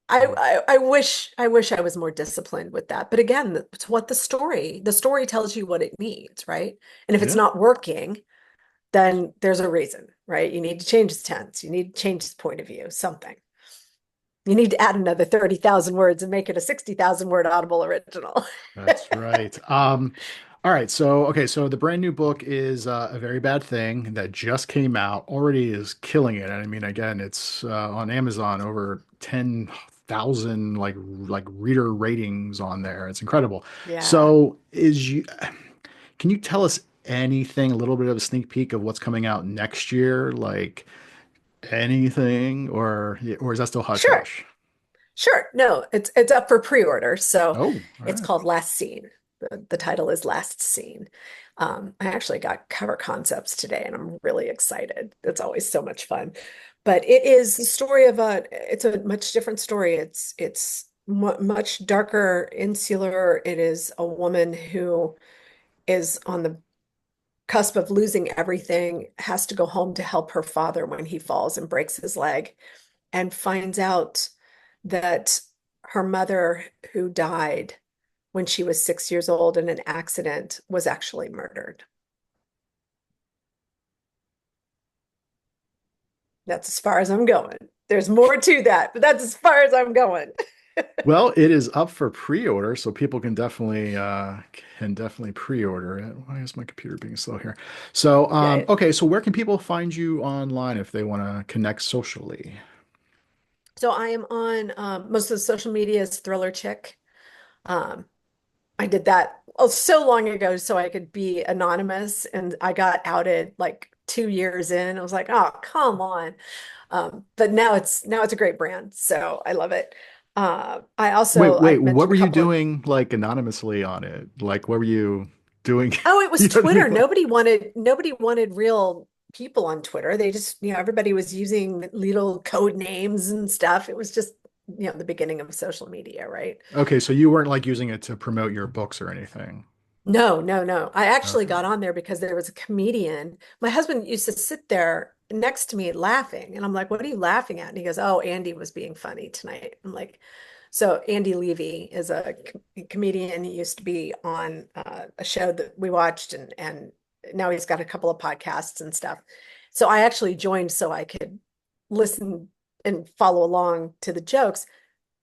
I wish I was more disciplined with that. But again, it's what the story tells you what it needs, right? And if it's Yeah. not working, then there's a reason, right? You need to change the tense. You need to change the point of view, something. You need to add another 30,000 words and make it a 60,000 word Audible original. That's right. All right. So the brand new book is A Very Bad Thing that just came out, already is killing it. And I mean, again, it's on Amazon, over 10,000 like reader ratings on there. It's incredible. Yeah. So can you tell us anything, a little bit of a sneak peek of what's coming out next year? Like anything, or is that still hush Sure. hush? Sure. No, it's up for pre-order. So Oh, all it's right. called Last Scene. The title is Last Scene. I actually got cover concepts today and I'm really excited. It's always so much fun. But it is the story of it's a much different story. It's much darker, insular. It is a woman who is on the cusp of losing everything, has to go home to help her father when he falls and breaks his leg, and finds out that her mother, who died when she was 6 years old in an accident, was actually murdered. That's as far as I'm going. There's more to that, but that's as far as I'm going. Well, it is up for pre-order, so people can definitely pre-order it. Why is my computer being slow here? So, Yeah. okay, so where can people find you online if they want to connect socially? So I am on most of the social media is Thriller Chick. Um, I did that so long ago so I could be anonymous, and I got outed like 2 years in. I was like, oh, come on. But now it's a great brand, so I love it. I What mentioned were a you couple of. doing like anonymously on it? Like, what were you doing? Oh, it was You know what I mean? Twitter. Nobody wanted real people on Twitter. They just, everybody was using little code names and stuff. It was just, the beginning of social media, right? Okay, so you weren't like using it to promote your books or anything. No, no, no. I actually Okay. got on there because there was a comedian. My husband used to sit there next to me laughing. And I'm like, what are you laughing at? And he goes, oh, Andy was being funny tonight. I'm like, so Andy Levy is a comedian. He used to be on a show that we watched, and now he's got a couple of podcasts and stuff. So I actually joined so I could listen and follow along to the jokes.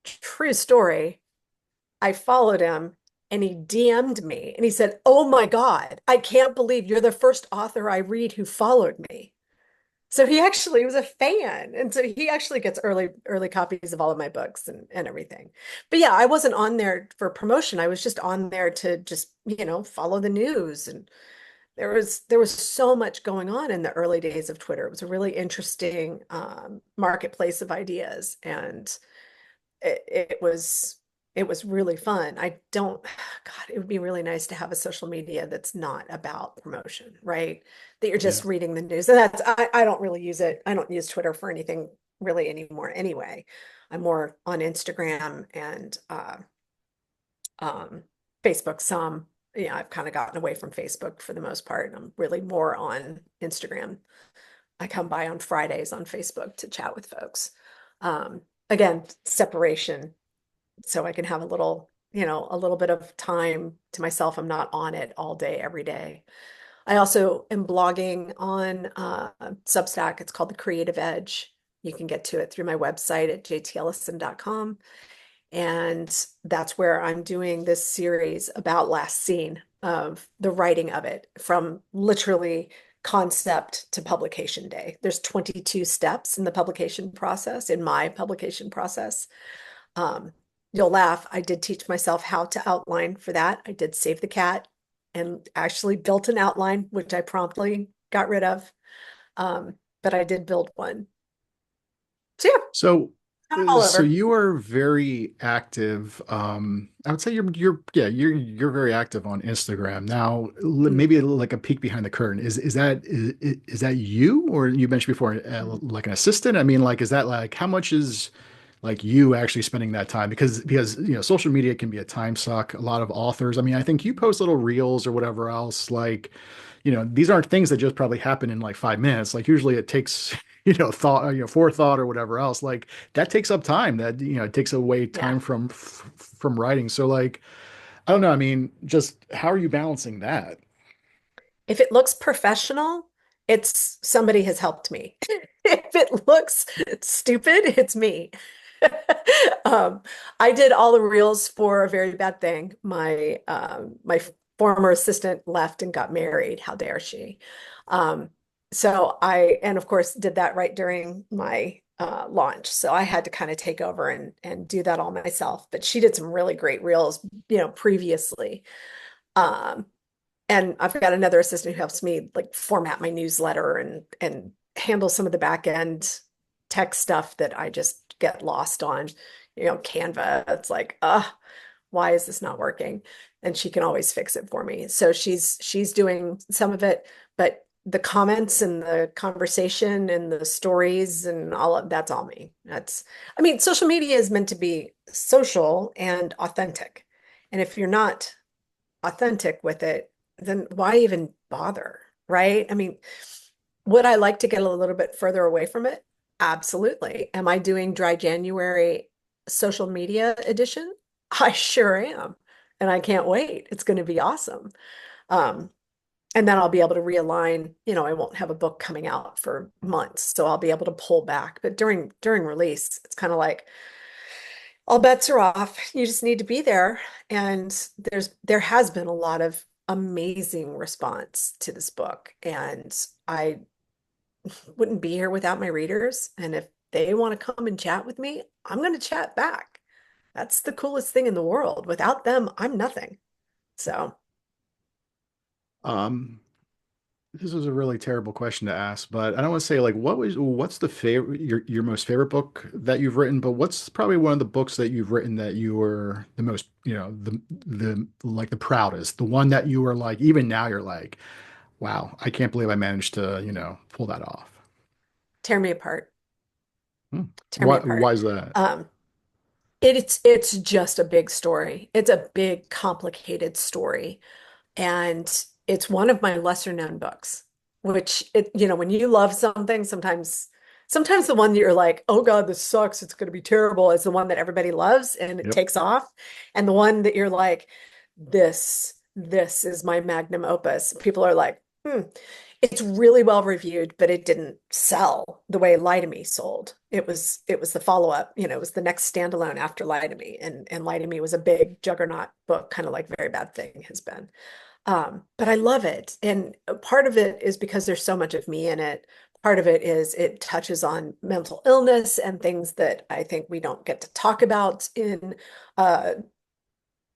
True story. I followed him and he DM'd me and he said, oh my God, I can't believe you're the first author I read who followed me. So he actually was a fan. And so he actually gets early copies of all of my books and everything. But yeah, I wasn't on there for promotion. I was just on there to just, follow the news. And there was so much going on in the early days of Twitter. It was a really interesting marketplace of ideas. And it was really fun. I don't, God, it would be really nice to have a social media that's not about promotion, right? That you're Yeah. just reading the news. And I don't really use it. I don't use Twitter for anything really anymore anyway. I'm more on Instagram and um, Facebook some. I've kind of gotten away from Facebook for the most part. I'm really more on Instagram. I come by on Fridays on Facebook to chat with folks. Again, separation, so I can have a little, a little bit of time to myself. I'm not on it all day, every day. I also am blogging on Substack. It's called The Creative Edge. You can get to it through my website at jtellison.com. And that's where I'm doing this series about Last Scene, of the writing of it from literally concept to publication day. There's 22 steps in the publication process, in my publication process. Um, you'll laugh. I did teach myself how to outline for that. I did save the cat and actually built an outline, which I promptly got rid of. But I did build one. So yeah, So, I'm all so over. you are very active. I would say you're very active on Instagram now. Mm, Maybe like a peek behind the curtain. Is that you, or you mentioned before, mm. like an assistant? I mean, like, is that like how much is like you actually spending that time? Because social media can be a time suck. A lot of authors. I mean, I think you post little reels or whatever else. Like, these aren't things that just probably happen in like 5 minutes. Like usually it takes thought, forethought or whatever else. Like that takes up time. That it takes away Yeah. time from writing. So like I don't know. I mean, just how are you balancing that? If it looks professional, it's somebody has helped me. If it looks stupid, it's me. Um, I did all the reels for A Very Bad Thing. My former assistant left and got married. How dare she? Um, and of course did that right during my launch. So I had to kind of take over and do that all myself. But she did some really great reels, previously. Um, and I've got another assistant who helps me like format my newsletter and handle some of the back end tech stuff that I just get lost on. Canva. It's like, why is this not working? And she can always fix it for me. So she's doing some of it, but the comments and the conversation and the stories and all of that's all me. I mean, social media is meant to be social and authentic. And if you're not authentic with it, then why even bother? Right? I mean, would I like to get a little bit further away from it? Absolutely. Am I doing Dry January social media edition? I sure am. And I can't wait. It's going to be awesome. Um, and then I'll be able to realign, I won't have a book coming out for months, so I'll be able to pull back. But during release, it's kind of like all bets are off. You just need to be there. And there has been a lot of amazing response to this book. And I wouldn't be here without my readers. And if they want to come and chat with me, I'm going to chat back. That's the coolest thing in the world. Without them, I'm nothing. So Um, this is a really terrible question to ask, but I don't want to say like what's the favorite your most favorite book that you've written, but what's probably one of the books that you've written that you were the most, the like the proudest, the one that you were like even now you're like, wow, I can't believe I managed to, pull that off. tear me apart. Hmm. Tear me Why apart. is that? Um, it's just a big story. It's a big, complicated story. And it's one of my lesser known books, which when you love something, sometimes the one that you're like, oh God, this sucks, it's going to be terrible, is the one that everybody loves and it Yep. takes off. And the one that you're like, this is my magnum opus. People are like, it's really well reviewed, but it didn't sell the way Lie to Me sold. It was the follow-up, it was the next standalone after Lie to Me. And Lie to Me was a big juggernaut book, kind of like Very Bad Thing has been. But I love it. And part of it is because there's so much of me in it. Part of it is it touches on mental illness and things that I think we don't get to talk about in uh,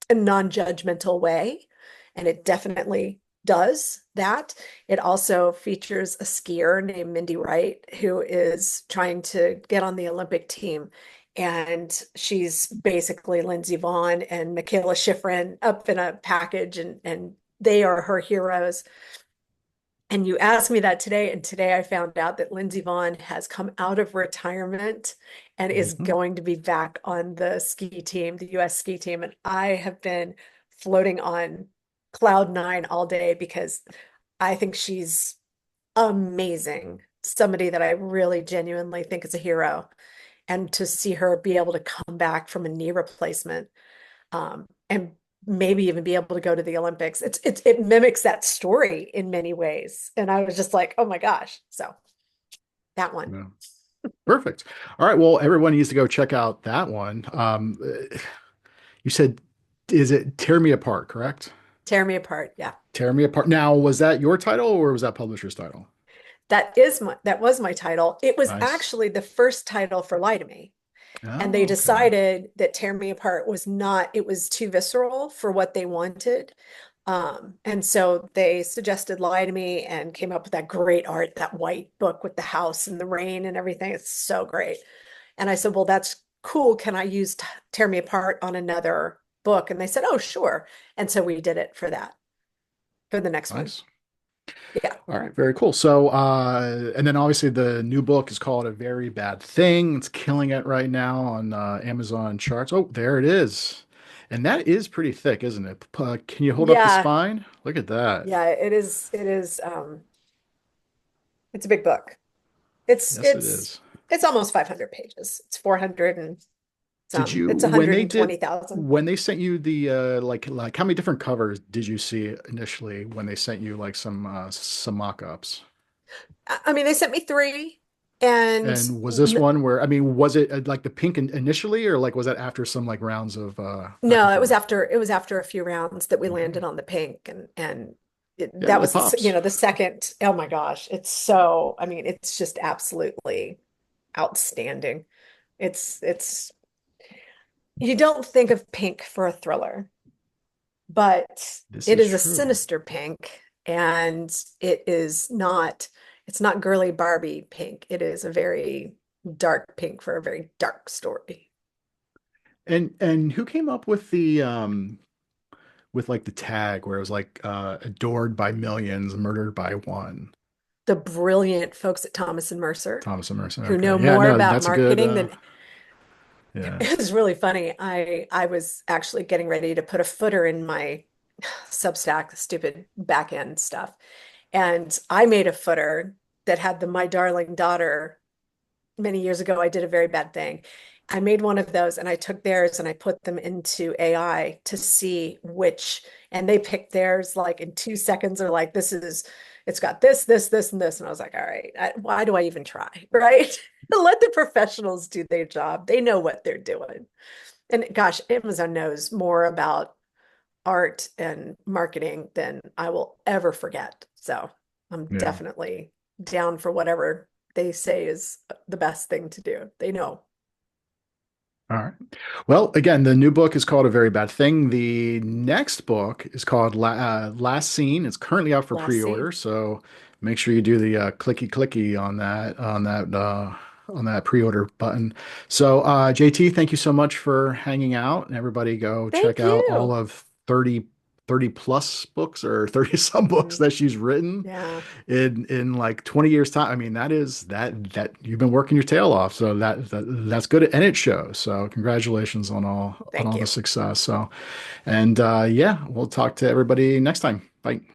a non-judgmental way. And it definitely does that. It also features a skier named Mindy Wright, who is trying to get on the Olympic team. And she's basically Lindsey Vonn and Michaela Schifrin up in a package, and they are her heroes. And you asked me that today, and today I found out that Lindsey Vonn has come out of retirement and is Mhm. going to be back on the ski team, the US ski team. And I have been floating on cloud nine all day because I think she's amazing. somebody that I really genuinely think is a hero. And to see her be able to come back from a knee replacement, and maybe even be able to go to the Olympics. It mimics that story in many ways. And I was just like, oh my gosh. So that one. Yeah. Perfect. All right. Well, everyone needs to go check out that one. You said, is it Tear Me Apart, correct? Tear Me Apart. Yeah. Tear Me Apart. Now, was that your title or was that publisher's title? That was my title. It was Nice. actually the first title for Lie to Me. And they Oh, okay. decided that Tear Me Apart was not, it was too visceral for what they wanted. And so they suggested Lie to Me and came up with that great art, that white book with the house and the rain and everything. It's so great. And I said, well, that's cool. Can I use Tear Me Apart on another book? And they said, oh, sure. And so we did it for that, for the next one. Nice. Yeah. All right, very cool. So, and then obviously the new book is called A Very Bad Thing. It's killing it right now on Amazon charts. Oh, there it is. And that is pretty thick, isn't it? Can you hold up the Yeah. spine? Look at that. Yeah. It's a big book. It's, Yes, it it's, is. it's almost 500 pages. It's 400 and Did some, you it's when they did 120,000. when they sent you the like how many different covers did you see initially when they sent you like some mock-ups? I mean, they sent me three and And was this one where, I mean, was it like the pink initially, or like was that after some like rounds of back no, and forth? it was after a few rounds that we Okay. landed on the pink Yeah, that it was pops. the second. Oh my gosh. It's so, I mean, it's just absolutely outstanding. It's you don't think of pink for a thriller, but This it is is a true. sinister pink and it's not girly Barbie pink. It is a very dark pink for a very dark story. And who came up with the with like the tag where it was like adored by millions, murdered by one? The brilliant folks at Thomas and Mercer Thomas Emerson. who know Okay. Yeah, more no, about that's a good marketing than yeah. it was really funny. I was actually getting ready to put a footer in my Substack, stupid back end stuff. And I made a footer that had the My Darling Daughter many years ago. I did a very bad thing. I made one of those and I took theirs and I put them into AI to see which, and they picked theirs like in 2 seconds. They're like, it's got this, and this. And I was like, all right, why do I even try? Right? Let the professionals do their job. They know what they're doing. And gosh, Amazon knows more about art and marketing than I will ever forget. So I'm Yeah. definitely down for whatever they say is the best thing to do. They know. All right. Well, again, the new book is called A Very Bad Thing. The next book is called Last Scene. It's currently out for Last pre-order, scene. so make sure you do the clicky clicky on that pre-order button. So, JT, thank you so much for hanging out, and everybody go check Thank out all you. of 30 plus books or 30 some books Mm, that she's written yeah. in like 20 years time. I mean, that you've been working your tail off. So that's good and it shows. So congratulations on Thank all the you. success. So and yeah, we'll talk to everybody next time. Bye.